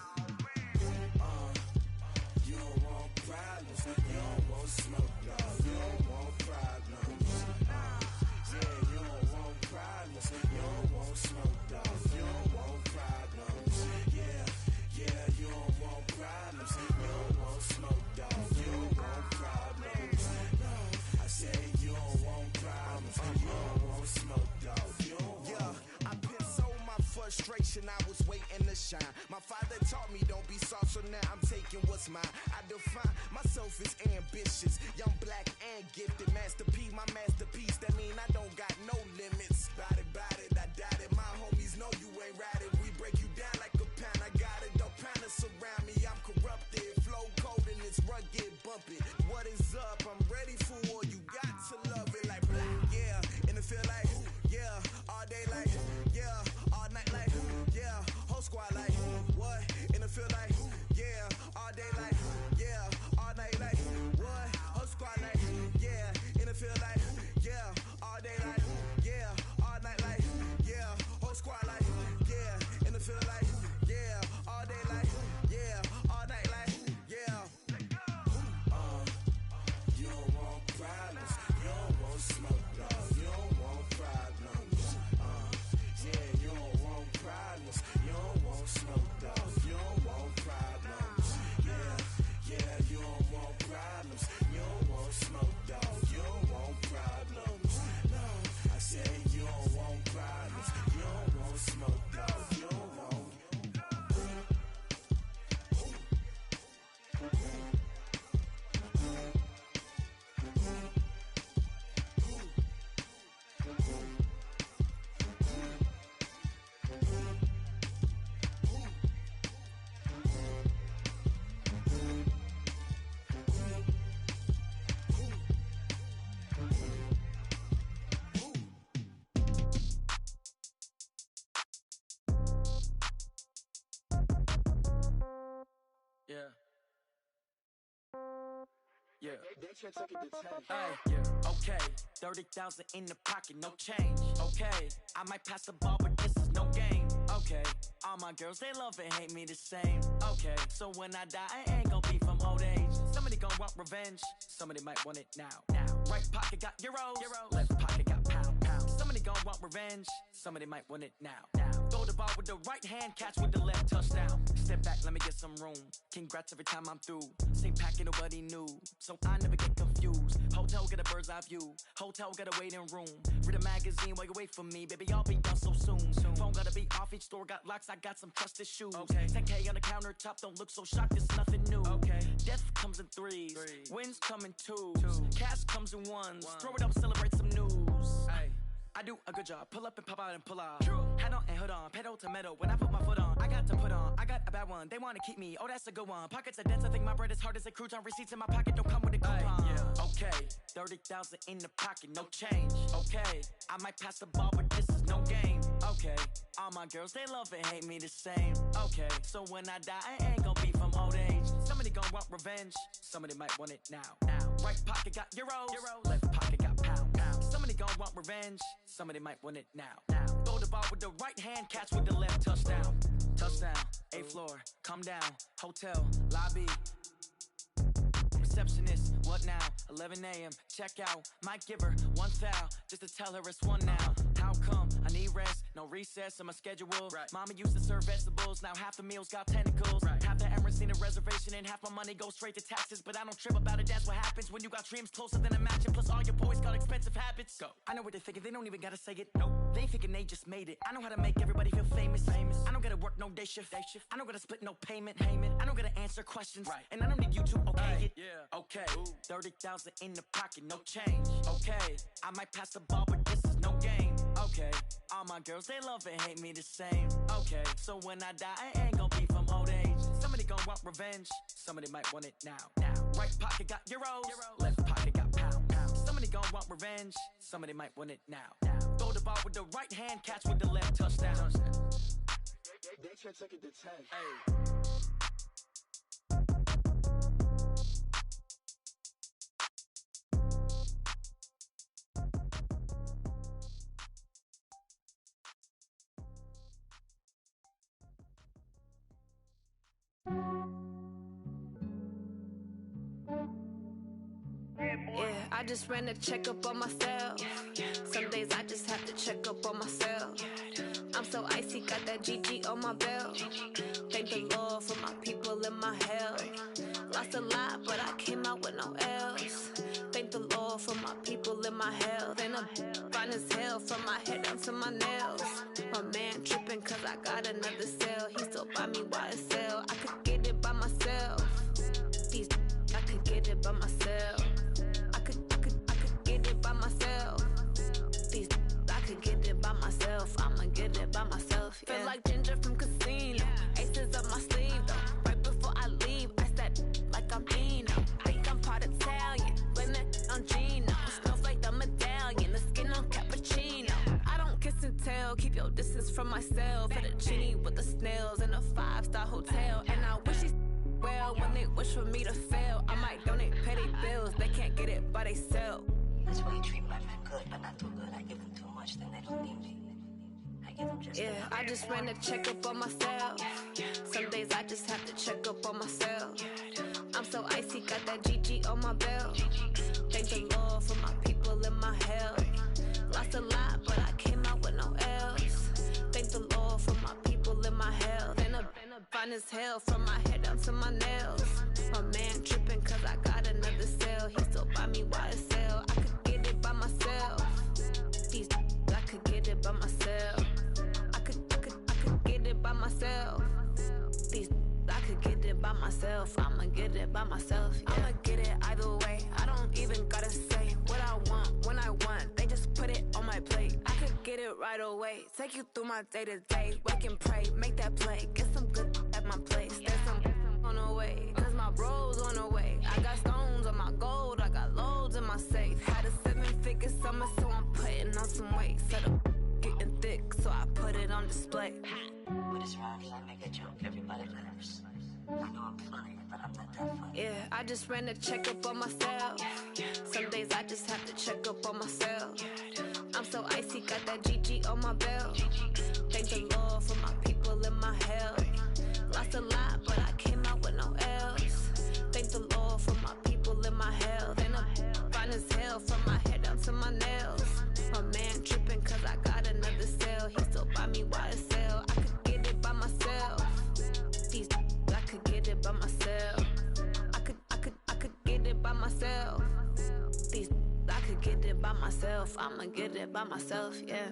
You don't want problems, you don't want smoke, dog. You don't want problems. Yeah, you don't want problems, you don't want smoke, dog. You don't want problems. Yeah, you don't want problems, you don't want smoke, dog. You don't want problems. No, I say you don't want problems, you don't want smoke, dog. You don't want. Yeah, I put so my frustration, I was waiting to shine. My father taught me don't be soft, so now I'm taking what's mine. I define myself as ambitious, young, black, and gifted. Master P, my masterpiece, that mean I don't got no limits. Bout it, I doubt it. My homies know you ain't ride it. We break you down like a pound. I got it, don't pound us around me. I'm corrupted, flow cold and it's rugged, bump it. What is up? I'm ready for war. You got to love it like blah. Yeah, and it feel like yeah, all day like yeah, all night like yeah, whole squad like what? And it feel like yeah, all day like yeah, all night like what? Whole squad like yeah, and it feel like yeah, all day like yeah, all night like yeah, whole squad like yeah, and it feel like yeah, all day like yeah, all night like yeah. You don't want problems, you don't want smoke, dog. You don't want problems. Yeah, you don't want problems, you don't want smoke, dog. You don't want problems. Yeah, you don't want problems, you don't want smoke, dog. You don't want problems. No, I say you don't want problems, you don't want smoke, dog. You don't want. Yeah. Yeah. Hey, yeah. Okay. 30,000 in the pocket, no change. Okay. I might pass the ball, but this is no game. Okay. All my girls, they love and hate me the same. Okay. So when I die, I ain't gon' be from old age. Somebody gon' want revenge. Somebody might want it now. Right pocket got euros. Left pocket got pound. Somebody gon' want revenge, somebody might want it now. Throw the ball with the right hand, catch with the left, touchdown. Step back, let me get some room. Congrats every time I'm through. Same packet, nobody knew, so I never get confused. Hotel, get a bird's eye view. Hotel, get a waiting room. Read a magazine while you wait for me, baby, I'll be done so soon. Phone gotta be off, each store got locks, I got some trusted shoes. 10K on the countertop, don't look so shocked, it's nothing new. Death comes in threes, wins come in twos. Cash comes in ones, throw it up, celebrate some news. I do a good job, pull up and pop out and pull out. Head on and hood on, pedal to metal. When I put my foot on, I got to put on. I got a bad one, they wanna keep me, oh that's a good one. Pockets are dense, I think my bread is hard as a crouton. Receipts in my pocket don't come with a coupon. Okay, 30,000 in the pocket, no change. Okay, I might pass the ball, but this is no game. Okay, all my girls, they love and hate me the same. Okay, so when I die, I ain't gon' be from old age. Somebody gon' want revenge, somebody might want it now. Right pocket got euros, left pocket got pounds. Somebody gon' want revenge, somebody might want it now. Throw the ball with the right hand, catch with the left, touchdown. Touchdown, 8th floor, come down, hotel, lobby. Receptionist, what now? 11 a.m., check out. Might give her one foul, just to tell her it's one now. How come? I need rest, no recess in my schedule. Mama used to serve vegetables, now half the meals got tentacles. Half the Emirates need a reservation and half my money goes straight to taxes. But I don't trip about it, that's what happens when you got dreams closer than a match. And plus all your boys got expensive habits. Go. I know what they're thinking, they don't even gotta say it. Nope. They thinking they just made it. I know how to make everybody feel famous. I don't gotta work no day shift. I don't gotta split no payment. I don't gotta answer questions. And I don't need you to okay it. Okay, 30,000 in the pocket, no change. Okay, I might pass the ball, but this is no game. Okay, all my girls, they love and hate me the same. Okay, so when I die, I ain't gon' be from old age. Somebody gon' want revenge, somebody might want it now. Right pocket got euros, left pocket got pounds. Somebody gon' want revenge, somebody might want it now. Throw the ball with the right hand, catch with the left, touchdown. They can't take it to 10. Yeah, I just ran a checkup on myself. Some days I just have to check up on myself. I'm so icy, got that GG on my belt. Thank the Lord for my people in my health. Lost a lot, but I came out with no L's. Thank the Lord for my people in my health. And I'm fine as hell from my head down to my nails. My man tripping cause I got another cell. He still buy me YSL. I could get it by myself. I could get it by myself. I could get it by myself. I could get it by myself. I'ma get it by myself. Yeah. Feel like Ginger from Casino. Aces up my sleeve though. Right before I leave, I said like I'm Dino. Think I'm part Italian. Blame it on Gino. Snowflake the medallion. The skin on cappuccino. I don't kiss and tell. Keep your distance from myself. Fettuccine with the snails in a 5-star hotel. And I wish he's well when they wish for me to fail. I might donate, pay their bills. They can't get it by they sell. That's why you treat my friend good, but not too good. I give them too much, then they don't need me. I give them just enough. I just ran a checkup on myself. Some days I just have to check up on myself. I'm so icy, got that GG on my belt. Thank the Lord for my people in my health. Lost a lot, but I came out with no L's. Thank the Lord for my people in my health. And I'm fine as hell from my head down to my nails. My man tripping cause I got another cell. He still buy me YSL. I could get it by myself. I could get it by myself. I could get it by myself. I could get it by myself. I'ma get it by myself. Yeah. I'ma get it either way. I don't even gotta say what I want when I want. They just put it on my plate. I could get it right away. Take you through my day to day. Wake and pray, make that play. Get some good at my place. There's some on the way, cause my bros on the way. I got stones on my gold. I got loads in my safe. Had a 7-figure summer, so I'm putting on some weight. Set up getting thick, so I put it on display. With this rhyme, I make a joke, everybody laughs. I know I'm funny, but I'm not that funny. Yeah, I just ran a checkup on myself. Some days I just have to check up on myself. I'm so icy, got that GG on my belt. Thank the Lord for my people in my health. Lost a lot, but I came out with no L's. Thank the Lord for my people in my health. And I'm fine as hell from my head down to my nails. My man tripping cause I got myself. These I could get it by myself. I'ma get it by myself, yeah.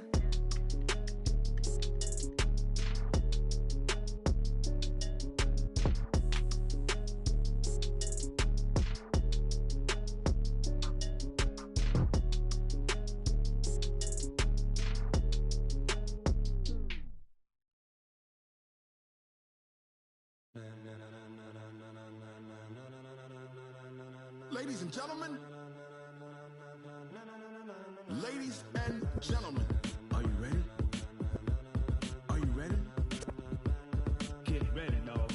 Ladies and gentlemen, ladies and gentlemen, are you ready? Are you ready? Get ready, dog.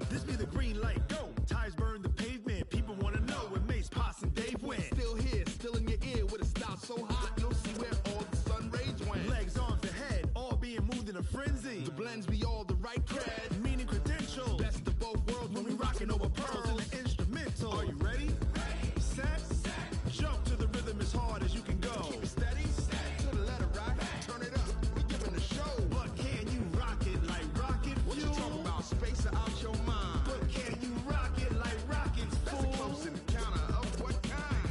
This be the green light, go. Tires burn the pavement. People wanna know when Mace, Potts, and Dave went. Still here, still in your ear with a style so hot, you'll see where all the sun rays went. Legs on the head, all being moved in a frenzy. The blends be all the right cred, meaning credentials. Best of both worlds when we rockin' over pearls in the instrumental. Are you ready? Set, jump to the rhythm as hard as you can go. Keep it steady, to the letter right. Turn it up, we giving the show. But can you rock it like rocket fuel? What you talking about? Space out your mind. But can you rock it like rockets, fool? That's a close encounter of what kind?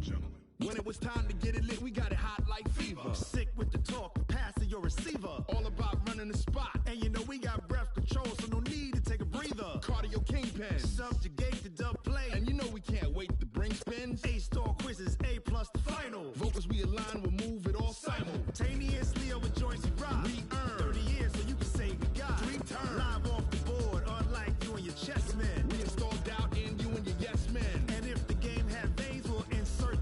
Gentlemen. When it was time to get it lit, we got it hot like fever. Sick with the talk, pass to your receiver. All about running the spot. And you know we got breath control, so no need to take a breather. Cardio kingpin, subjugate the dub play. And you know we can't wait to bring spins. A-star quizzes, A+ the final. Vocals we align, we'll move it all simultaneously over joints we rock. We earn 30 years so you can say goodbye. 3 turns, live off the board, unlike you and your chess men. We install doubt in you and your yes men. And if the game had veins, we'll insert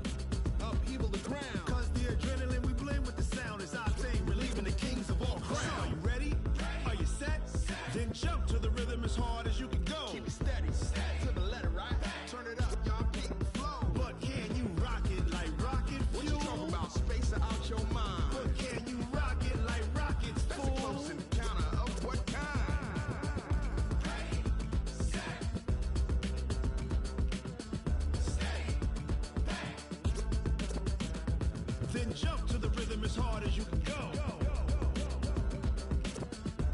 upheaval the crown. Cause the adrenaline we blend with the sound is our thing, relieving the kings of all crowns. So are you ready? Are you set? Then jump to the rhythm as hard as you can go. Keep it steady, to the letter right. Turn it up, y'all beat the flow. But can you rock it like rocket fuel? What you talking about? Space out your mind. But can you rock it like rockets, fool? That's a close encounter of what kind? Then jump to the rhythm as hard as you can go.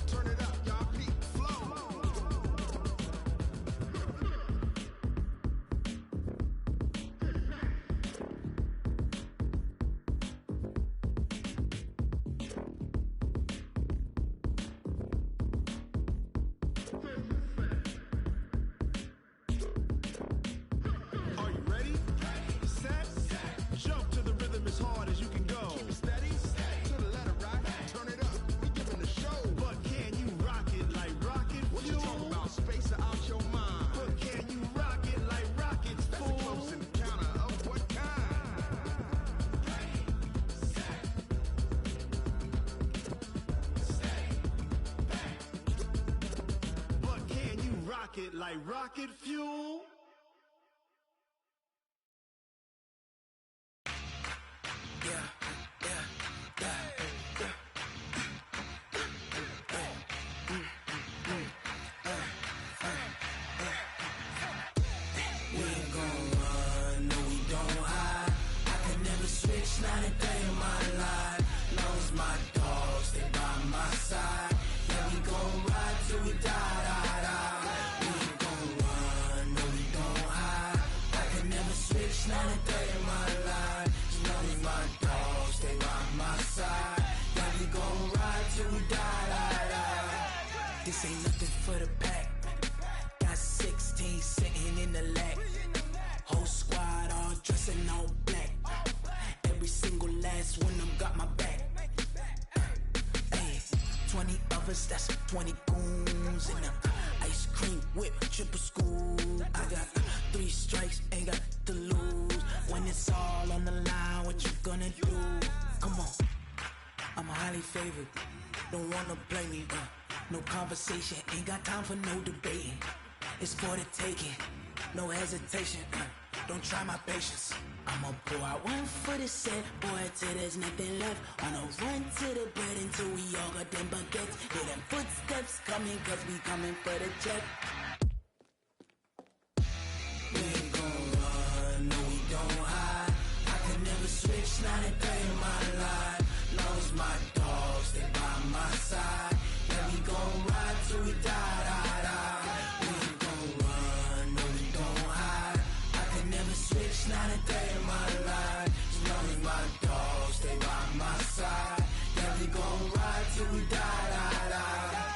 Turn it up, y'all beat the flow. Are you ready? Set, jump to the rhythm as hard as you can go. Keep it steady, to the letter right. Turn it up, we giving the show. But can you rock it like rocket fuel? What you talking about? Space out your mind. But can you rock it like rockets, fool? That's a close encounter of what kind? But can you rock it like rocket fuel? We ain't gon' run, no we don't hide. I can never switch, not a day in my life. Long as my dogs stay by my side. Yeah, we gon' ride till we die. We ain't gon' run, no we don't hide. I can never switch, not a day in my life. As long as my dogs stay by my side. Yeah, we gon' ride till we die. This ain't nothing for the pack. Got 16 sitting in the lag. Whole squad all dressing all black. Every single last one of them got my back. Hey, 20 of us, that's 20 goons in them. Ice cream whip, triple scoop. I got 3 strikes, ain't got to lose. When it's all on the line, what you gonna do? Come on, I'm highly favored. Don't wanna blame me. No conversation, ain't got time for no debating. It's for the taking, no hesitation. Don't try my patience. I'ma pour out one for the set, boy, till there's nothing left. On a run to the bread until we all got them baguettes. Hear them footsteps coming, cause we coming for the check. We ain't gon' run, no we don't hide. I could never switch, not a day in my life. Long as my dogs, they by my side. Yeah, we gon' ride till we die, die, die. We ain't gon' run, no we don't hide. I could never switch, not a day in my life. As long as my dogs, they by my side. Yeah, we gon' ride till we die, die, die.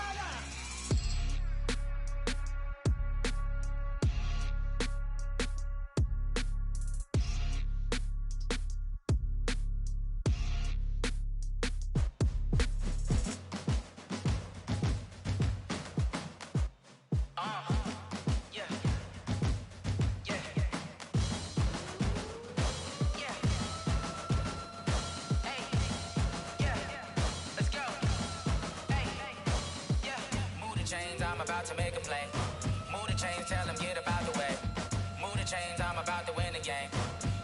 I'm about to make a play. Move the chains, tell them get up out the way. Move the chains, I'm about to win the game.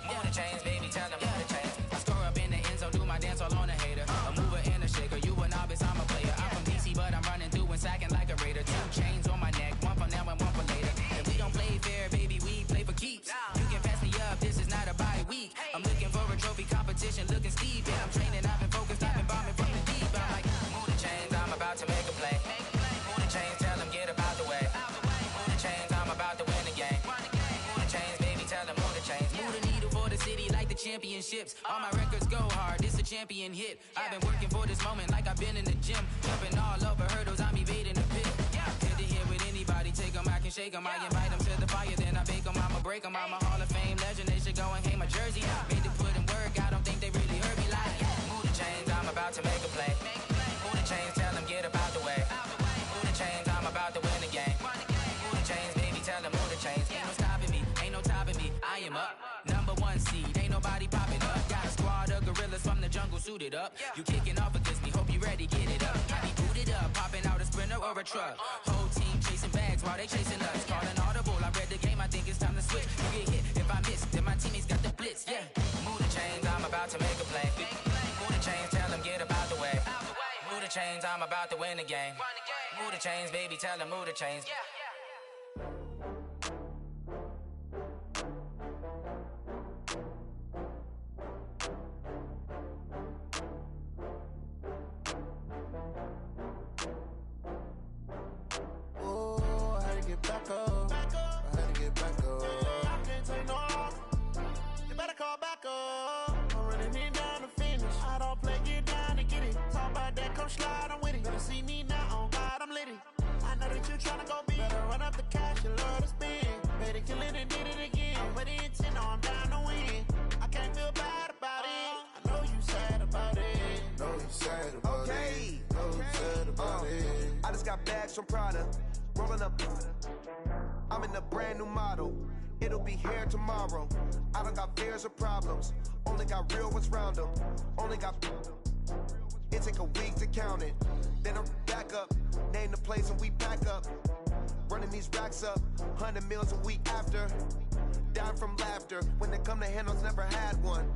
Move the chains, baby, tell them move the chains. I score up in the end zone, do my dance all on a hater. A mover and a shaker, you a novice, I'm a player. I'm from DC, but I'm running through and sacking like a raider. 2 chains on my neck, one for now and one for later. And we don't play fair, baby, we play for keeps. You can pass me up, this is not a bye week. I'm looking for a trophy competition, looking steep. Yeah, I'm training, I've been focused, I've been bombing from the deep. I'm like, move the chains, I'm about to make a play. Move the chains, tell them get up out the way. Move the chains, I'm about to win the game. Move the chains, baby, tell them move the chains. Move the needle for the city like the championships. All my records go hard, this a champion hit. I've been working for this moment like I've been in the gym. Jumping all over hurdles, I'm evading the pit. Head to head with anybody, take them, I can shake them. I invite them to the fire, then I bake them, I'ma break them. I'm a Hall of Fame legend, they should go and hang my jersey. Made to put in work, I don't think they really heard me like. Move the chains, I'm about to make a play. Move the chains, tell them get up out the way. Move the chains, I'm about to win the game. Move the chains, baby, tell them move the chains. Ain't no stopping me, ain't no topping me. I am up, #1 seed, ain't nobody popping up. Got a squad of gorillas from the jungle suited up. You kicking off against me, hope you ready, get it up. I be booted up, popping out a Sprinter or a truck. Whole team chasing bags while they chasing us. Calling audible, I read the game, I think it's time to switch. You get hit if I miss, then my teammates got the blitz, yeah. Move the chains, I'm about to make a play. Move the chains, tell them get up out the way. Move the chains, I'm about to win the game. Move the chains, baby, tell them move the chains. Oh, I had to get back up. I had to get back up. I can't take no loss. You better call back up. I'm running it down to finish. I don't play, get down to get it. Talk about that, come slide, I'm with it. Better see me now, on God, I'm lit it. I know that you tryna go big. Better run up the cash, you love to spend. Better kill it and did it again. But the intent, I'm down to win. I can't feel bad about it. I know you sad about it. Know you sad about it. Know you sad about it. I just got bags from Prada. Rolling up. I'm in a brand new model. It'll be here tomorrow. I don't got fears or problems. Only got real ones round them. Only got. It take a week to count it. Then I'm back up. Name the place and we back up. Running these racks up. 100 meals a week after. Dying from laughter. When it come to handles, never had one.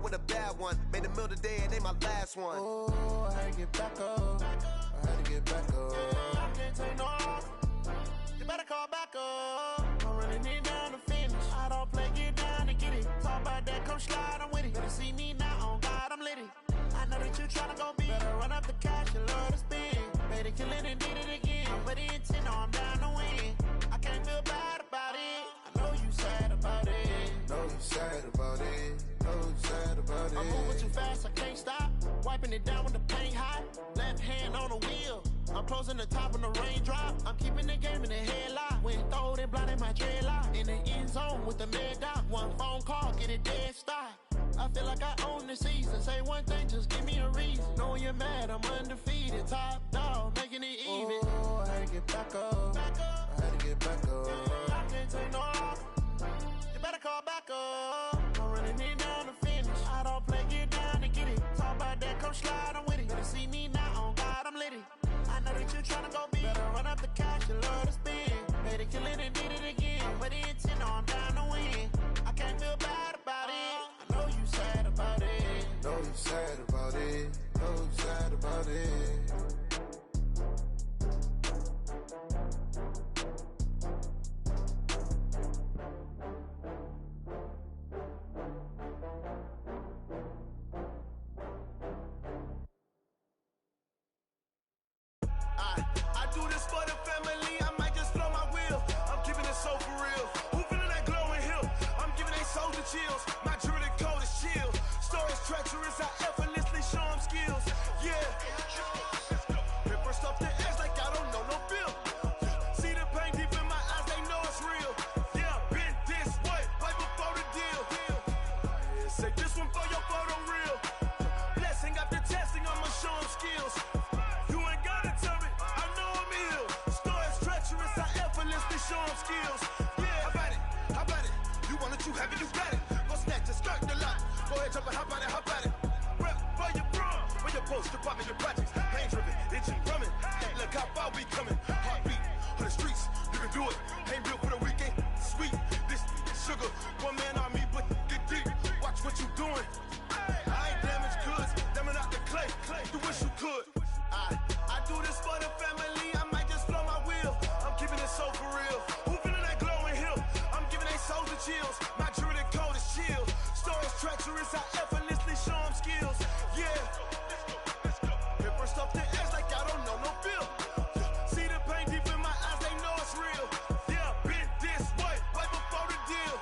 With a bad one. Made a meal today and they my last one. Oh, I had to get back up. I had to get back up. I can't take no loss. You better call back up. I'm running it down to finish. I don't play, get down to get it. Talk about that, come slide, I'm with it. Better see me now, on God, I'm lit it. I know that you tryna go big. Better run up the cash, you love to spend. Better kill it and did it again. But the intent, no, I'm down to win. I can't feel bad about it. I know you sad about it. Know you sad about it. Know you sad about it. I'm moving too fast, I can't stop. Wiping it down with the paint hot. Left hand on the wheel. I'm closing the top on the raindrop. I'm keeping the game in the headlock. When throwed and blinded my dreadlock. In the end zone with the mad dot. One phone call, get it dead stop. I feel like I own the season. Say one thing, just give me a reason. Knowing you're mad, I'm undefeated. Top dog, making it even. Oh, I had to get back up. I had to get back up. I can't take no loss. You better call back up. I'm running it down to finish. I don't play, get down to get it. Talk about that, come slide, I'm with it. Better see me now, on God, I'm lit it. I know that you tryna go big. Better run up the cash, you love to spend. Better kill it and did it again. But the intent, no, I'm down to win. I can't feel bad about it. I do this for the family, I might just blow my wheel. I'm keeping it so for real. Who feeling that glowing hill? I'm giving they soldier chills. My jewelry code is chill. Stories treacherous, I effortlessly show them skills. Yeah. Hit first off the edge like I don't know no feel. See the pain deep in my eyes, they know it's real. Yeah, been this way, right before the deal. Say this one for your photo real. Blessing after testing, I'ma show them skills. You ain't gotta tell me, I know I'm ill. Stories treacherous, I effortlessly show them skills. Yeah, how about it? You want it, you have it, you got it. Go snatch it, skirt the lot. Go ahead, jump it, how about it? Rep for your bro, for your post, department, your projects. Pain driven, itching, drumming. Look how far we coming. Heartbeat on the streets, you can do it. Ain't built for the weekend, sweet. This sugar, one man army, but get deep. Watch what you doing. I ain't damaged goods, damn it out the clay. You wish you could. I do this for the family, I might just blow my wheel. I'm keeping it so for real. Who feeling that glowing hill? I'm giving they soldier chills. My jewelry code is chill. Stories treacherous, I effortlessly show them skills. Yeah. Hit first off the edge like I don't know no feel. See the pain deep in my eyes, they know it's real. Yeah, been this way, right before the deal.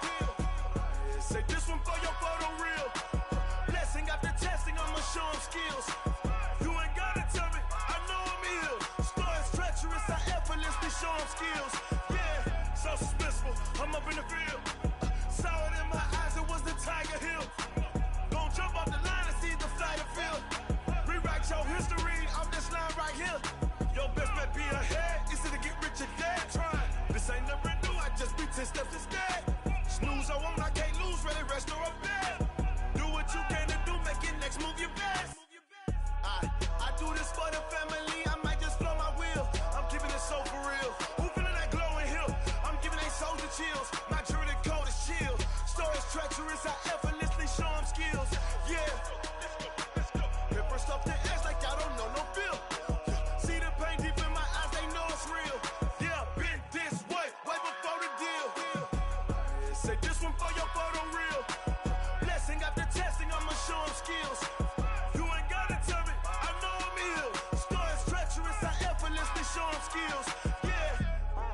Say this one for your photo real. Blessing after testing, I'ma show them skills. You ain't gotta tell me, I know I'm ill. Stories treacherous, I effortlessly show them skills. Yeah, so suspenseful, I'm up in the field. Saw it in my eyes, it was the Tiger Hill. Gon' jump off the line and see the flight of field. Rewrite your history off this line right here. Your best bet be ahead, it's to get rich or dead trying. This ain't never new, I just be 10 steps instead. Snooze I won't, I can't lose, really rest or a bed. Do what you can to do, make your next move your best. I do this for the family, I might just blow my wheel. I'm keeping it so for real. Who feeling that glowing hill? I'm giving they soldier chills. My jewelry code is chill. Stories treacherous, I effortlessly show them skills. Yeah. Hit first off the edge like I don't know no feel. See the pain deep in my eyes, they know it's real. Yeah, been this way, right before the deal. Say this one for your photo real. Blessing after testing, I'ma show them skills. You ain't gotta tell me, I know I'm ill. Stories treacherous, I effortlessly show them skills. Yeah.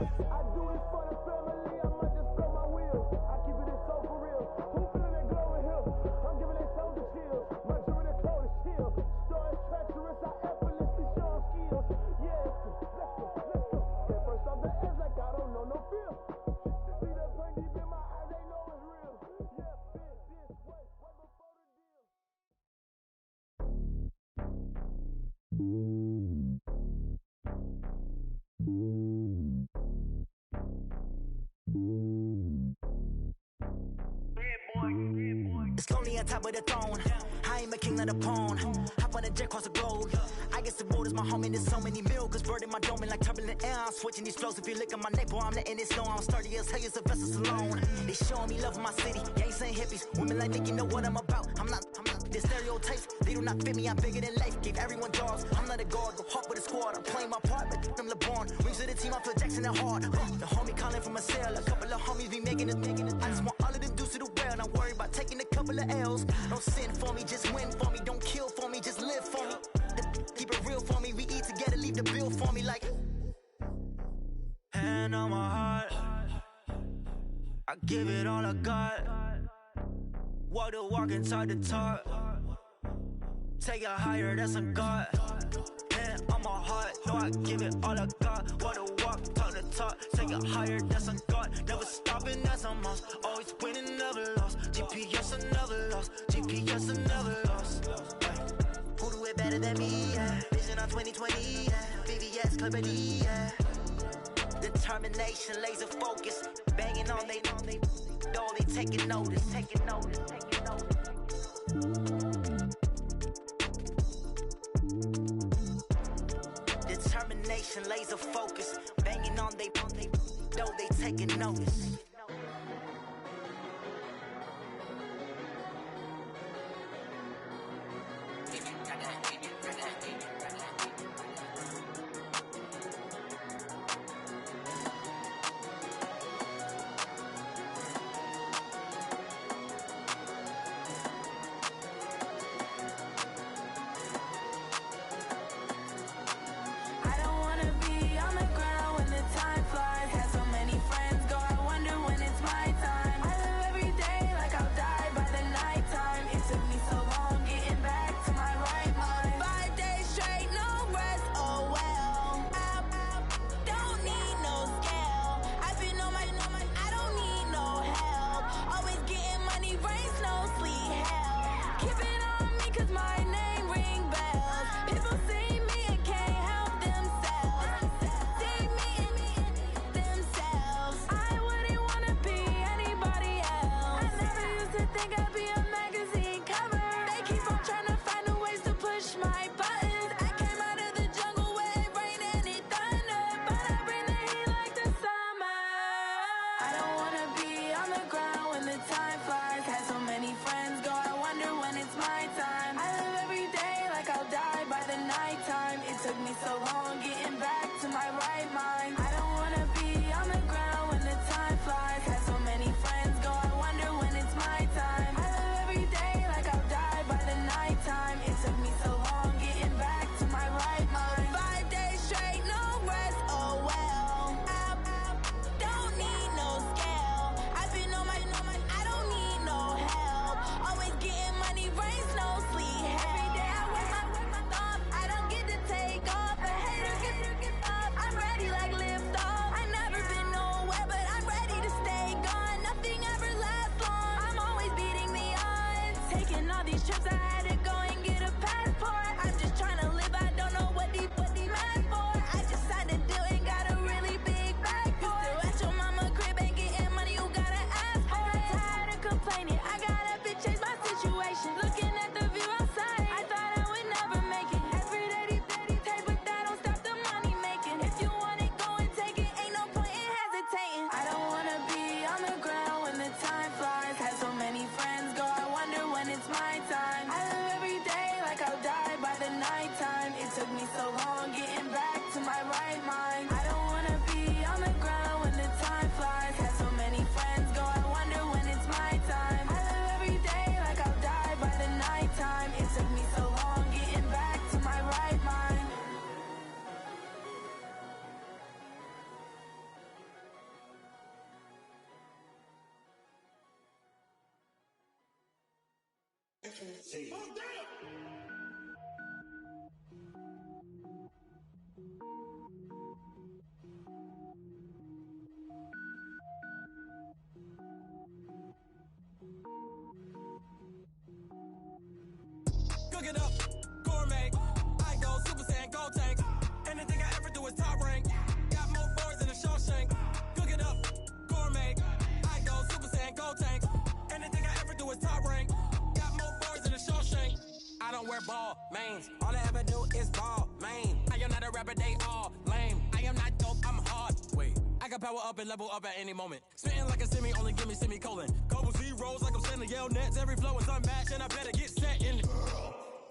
I do this for the family, I might just blow my wheel. I keep it so for real. Who feeling that glowing hill? I'm giving it soldier chills. My jewelry code is chill. Stories treacherous, I effortlessly show them skills. Yeah, let's go. Hit first off the edge like I don't know no feel. See the pain deep in my eyes, they know it's real. Yeah, been this way, right before the deal. It's lonely on top of the throne. I am a king of the pawn. Hop on a jet across the globe. I guess the world is my home and there's so many milk. Bird in my dome and like turbulent air. I'm switching these flows. If you look at my neck, boy, I'm letting it snow. I'm sturdy as hell as a vessel alone. They showing me love in my city. Gangs and hippies. Women like Nicky know what I'm about. I'm not the stereotypes. They do not fit me. I'm bigger than life. Gave everyone jobs. I'm not a guard. Go hard with a squad. I'm playing my part, but I'm LeBron. Rings to the team. I feel Jackson and hard. The homie calling from a cell. A couple of homies be making it. I just want all of them dudes to do well. Not worry about taking a couple of L's. Don't sin for me, just win for me. Don't kill for me, just live for me. Keep it real for me. We eat together, leave the bill for me like. Hand on my heart, I give it all I got. Walk the walk and talk the talk. Take it higher, that's a God. Hand on my heart, no, I give it all I got. Walk the walk, talk the talk. Take it higher, that's a God. Never stopping, that's a must. Always winning, never lost. GPS, I never lost. GPS, I never lost. Who do it better than me? Yeah. Vision on 2020, yeah. VVS, Clarity, yeah. Determination, laser focus. Banging on they taking notice, taking notice, taking notice. Determination, laser focus. Banging on they taking notice. I don't wanna so long getting back to my right mind. I don't wanna be on the ground when the time flies. Had so many friends go, I wonder when it's my time. I live every day like I'll die by the nighttime. It took me so long getting back to my right mind. 5 days straight, no rest, oh well. I don't need no scale. I've been on my, I don't need no help. Always getting money, rains, no sleep. Every day I work my thumb. I don't get to take off. A hater get up. I'm ready like lift off. I never been nowhere, but I'm ready to stay gone. Nothing ever lasts long. I'm always beating the odds. Taking all these trips, I had to go and get a passport. I'm just trying to live. I don't know what these mad for. I just signed a deal and got a really big bag for it. Still at your mama crib and getting money, you gotta ask for it. Tired of complaining, I got up and changed my situation. Looking at the view outside, I thought I would never make it. Every day they take, but that don't stop the money making. If you want it, go and take it. Ain't no point in hesitating. I don't wanna be on the ground when the time flies. Had so many friends go, I wonder when it's my time. I live every day like I'll die by the nighttime. It took me so long getting back to my right mind. I don't wanna be on the ground when the time flies. Had so many friends go, I wonder when it's my time. I live every day like I'll die by the nighttime. It took me so long getting back to my right mind. Cook it up, gourmet. I go Super Saiyan, go tank. Anything I ever do is top rank. Got more boards than a Shawshank. Cook it up, gourmet. I go Super Saiyan, go tank. Anything I ever do is top rank. Got more boards than a Shawshank. I don't wear ball mains. All I ever do is ball main. I am not a rapper, they all lame. I am not dope, I'm hard. Wait, I can power up and level up at any moment. Spitting like a semi, only give me semicolon. Couple zeros like I'm sending yell nets. Every flow is unmatched and I better get set in.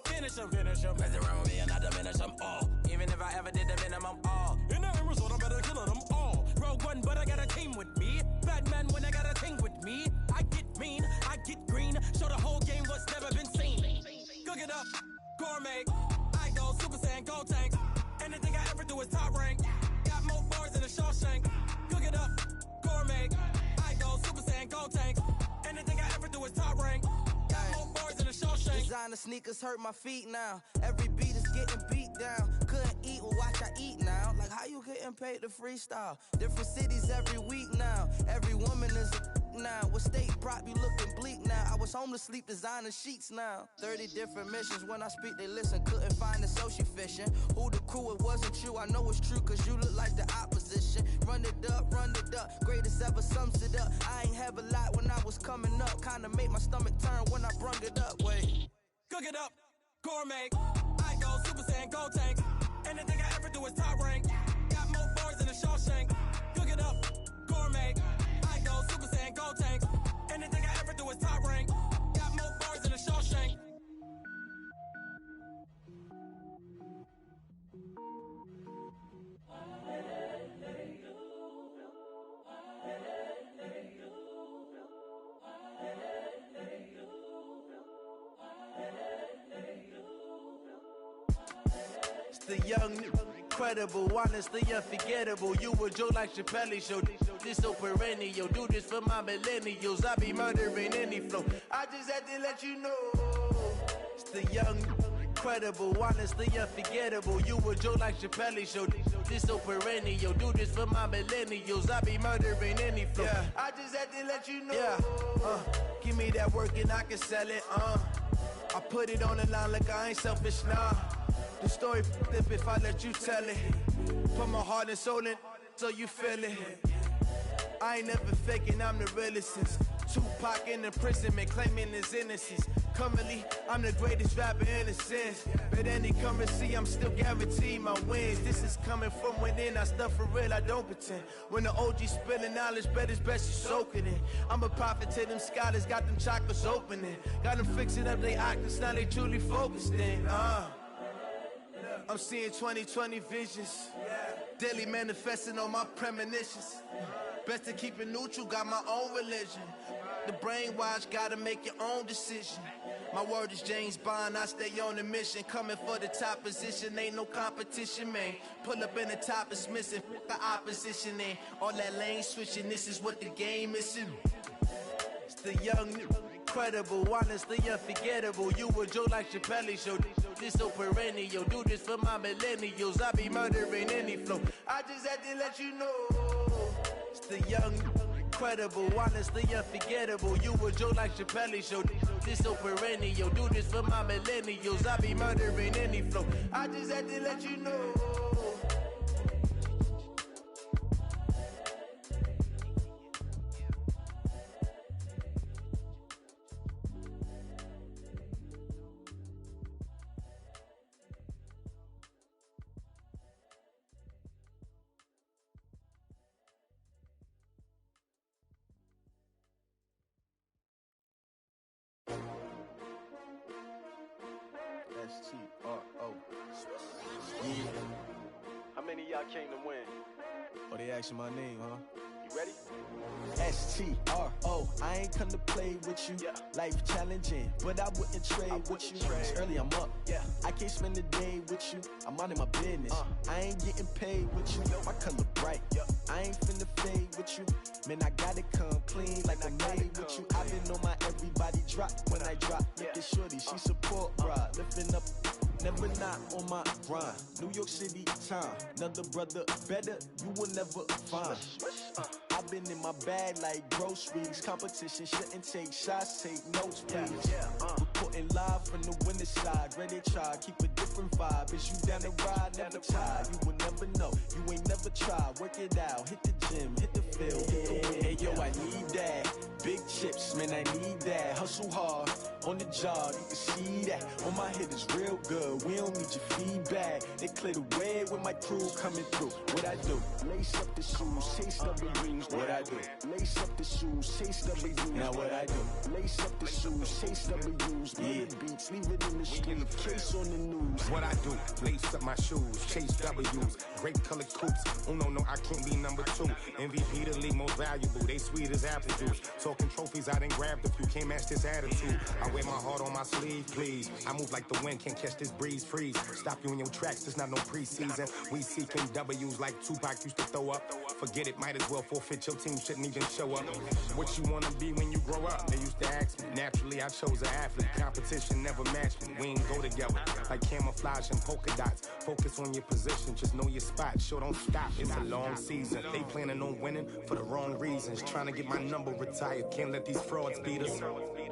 Finish them. Mess around with me and I diminish them all. Even if I ever did the minimum all. In the end result, I'm better killing them all. Rogue One, but I got a team with me. Batman when I got a thing with me. I get mean, I get green. Show the whole game what's never been seen. Cook it up, gourmet. I go Super Saiyan, go tank. Anything I ever do is top rank. Got more boards than a Shawshank. Cook it up, gourmet. I go Super Saiyan, go tank. Anything I ever do is top rank. Got more boards than a Shawshank. Designer sneakers hurt my feet now. Every beat is getting beat down. Couldn't eat, well watch I eat now. Like how you getting paid to freestyle? Different cities every week now. Every woman is a now. What state prop you looking bleak now? I was home to sleep, designer sheets now. 30 different missions. When I speak they listen. Couldn't find it, so she fishing. Who the crew, it wasn't you. I know it's true cause you look like the opposition. Run it up, greatest ever sums it up. I ain't have a lot when I was coming up. Kinda made my stomach turn when I brung it up. Wait. Cook it up, gourmet. I go Super Saiyan, go tank. Anything I ever do is top rank. Got more boards than a Shawshank. Cook it up, gourmet. I go Super Saiyan, go tank. Anything I ever do is top rank. Got more boards than a Shawshank. The young, incredible, honestly unforgettable. You a joke like Chappelle show. This so perennial. Do this for my millennials. I be murdering any flow. I just had to let you know. It's the young, incredible, honestly unforgettable. You a joke like Chappelle show. This so perennial. Do this for my millennials. I be murdering any flow. Yeah. I just had to let you know. Yeah. Give me that work and I can sell it. I put it on the line like I ain't selfish now. The story flip if I let you tell it. Put my heart and soul in so you feel it. I ain't never faking, I'm the realest since Tupac in imprisonment, claiming his innocence. Currently, I'm the greatest rapper in a sense. But any currency, I'm still guaranteed my wins. This is coming from within, I stuff for real, I don't pretend. When the OG spilling knowledge, bet it's best you soak it in. I'm a prophet to them scholars, got them chakras opening. Got them fixing up they octaves, now they truly focused in. I'm seeing 2020 visions. Daily manifesting on my premonitions. Best to keep it neutral, got my own religion. The brainwash, gotta make your own decision. My word is James Bond, I stay on a mission. Coming for the top position, ain't no competition, man. Pull up in the top, it's missing, the opposition, ain't all that lane switching, this is what the game is. It's the young, incredible, honestly unforgettable. You a Joe like Chappelle show, this so perennial. Do this for my millennials, I be murdering any flow. I just had to let you know. It's the young, incredible, honestly unforgettable. You a Joe like Chappelle show, this so perennial. Do this for my millennials, I be murdering any flow. I just had to let you know. S-T-R-O. Yeah. How many of y'all came to win? Oh, they asking my name, huh? You ready? S-T-R-O. I ain't come to play with you. Life challenging, but I wouldn't trade with you. It's early, I'm up. I can't spend the day with you. I'm minding my business. I ain't getting paid with you. My color bright. I ain't finna fade with you. Man, I gotta come clean like I'm made with you. I've been on my everybody drop when I drop. Look at shorty, she support ride. Lifting up, never not on my grind. New York City time. Another brother better, you will never find. I've been in my bag like groceries. Competition shouldn't take shots, take notes, please. Reporting live from the winning side. Ready to try, keep a different vibe. Is you down the ride, never tired. You will never know, you ain't never tried. Work it out, hit the gym, hit the field, hit the win. Hey yo, I need that. Big chips, man, I need that. Hustle hard, on the job, you can see that. On my head is real good, we don't need your feedback. They clear the way with my crew coming through. What I do? Lace up the shoes, chase W's. What I do? Lace up the shoes, chase W's. Now what I do? Lace up the shoes, chase W's. Yeah. Beats, leave it in the street, case on the news. What I do? Lace up my shoes, chase W's. Great color coops. Oh no, I can't be number 2. MVP the league most valuable. They sweet as apple juice. Talking trophies, I done grabbed a few. Can't match this attitude. I wear my heart on my sleeve, please. I move like the wind, can't catch this breeze, freeze. Stop you in your tracks, there's not no preseason. We seeking W's like Tupac used to throw up. Forget it, might as well forfeit. Your team shouldn't even show up. What you wanna be when you grow up? They used to ask me. Naturally, I chose an athlete. Competition never matched me. We ain't go together like camouflage and polka dots. Focus on your position, just know your spot. Sure, don't stop. It's a long season. They planning on winning for the wrong reasons. Trying to get my number retired. Can't let these frauds beat us.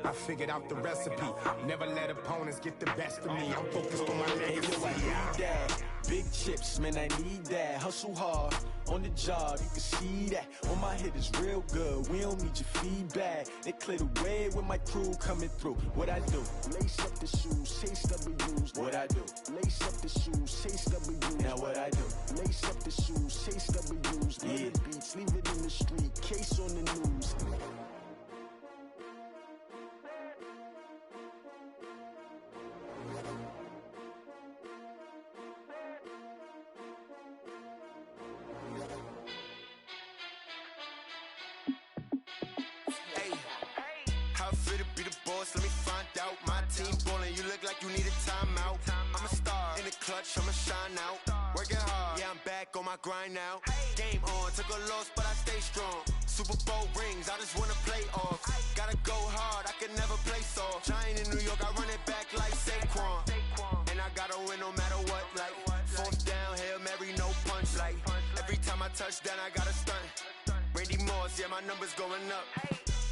I figured out the recipe. Never let opponents get the best of me. I'm focused on my legacy. I need that. Big chips, man, I need that. Hustle hard, on the job, you can see that. On my head is real good, we don't need your feedback. They clear the way with my crew coming through. What I do? Lace up the shoes, chase W's. What I do? Lace up the shoes, chase W's. Now what I do? Lace up the shoes, chase W's. Yeah. Beats, leave it in the street, case on the news. Let me find out. My team ballin', you look like you need a timeout. I'm a star in the clutch, I'ma shine out. Working hard, yeah, I'm back on my grind now. Game on, took a loss, but I stay strong. Super Bowl rings, I just wanna play off. Gotta go hard, I can never play soft. Giant in New York, I run it back like Saquon. And I gotta win no matter what, like fourth down, Hail Mary, no punch. Like every time I touch down, I gotta stunt. Randy Moss, yeah, my numbers going up.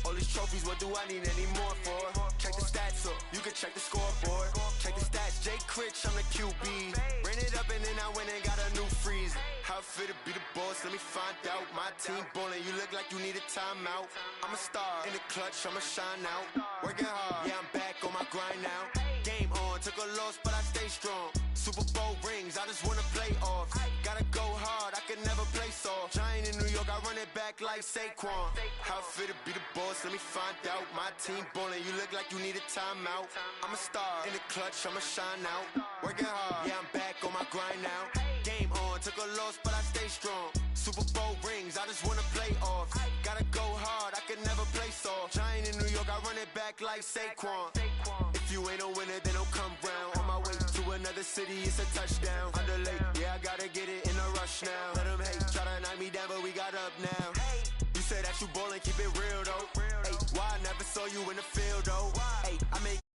All these trophies, what do I need any more for? Check the stats up, you can check the scoreboard. Check the stats, Jay Critch, I'm the QB. Ran it up and then I went and got a new freeze. How fit to be the boss, let me find out. My team ballin', you look like you need a timeout. I'm a star in the clutch, I'ma shine out. Working hard, yeah, I'm back on my grind now. Game on, took a loss, but I stay strong. Super Bowl rings, I just wanna play off. Gotta go hard, I can never play soft. Giant in New York, York, I run it back like Saquon. How it feel to be the boss, let me find out. My team ballin', you look like you need a timeout. I'm a star, in the clutch, I'ma shine out. Working hard, yeah, I'm back on my grind now. Game on, took a loss, but I stay strong. Super Bowl rings, I just wanna play off. Gotta go hard, I can never play soft. Giant in New York, I run it back like Saquon. If you ain't a winner, then don't come round. On my way to another city, it's a touchdown. Underlay, yeah, I gotta get it in a rush now. Let them hate, try to knock me down, but we got up now. You say that you ballin', keep it real though. Hey, why I never saw you in the field though? Hey, I make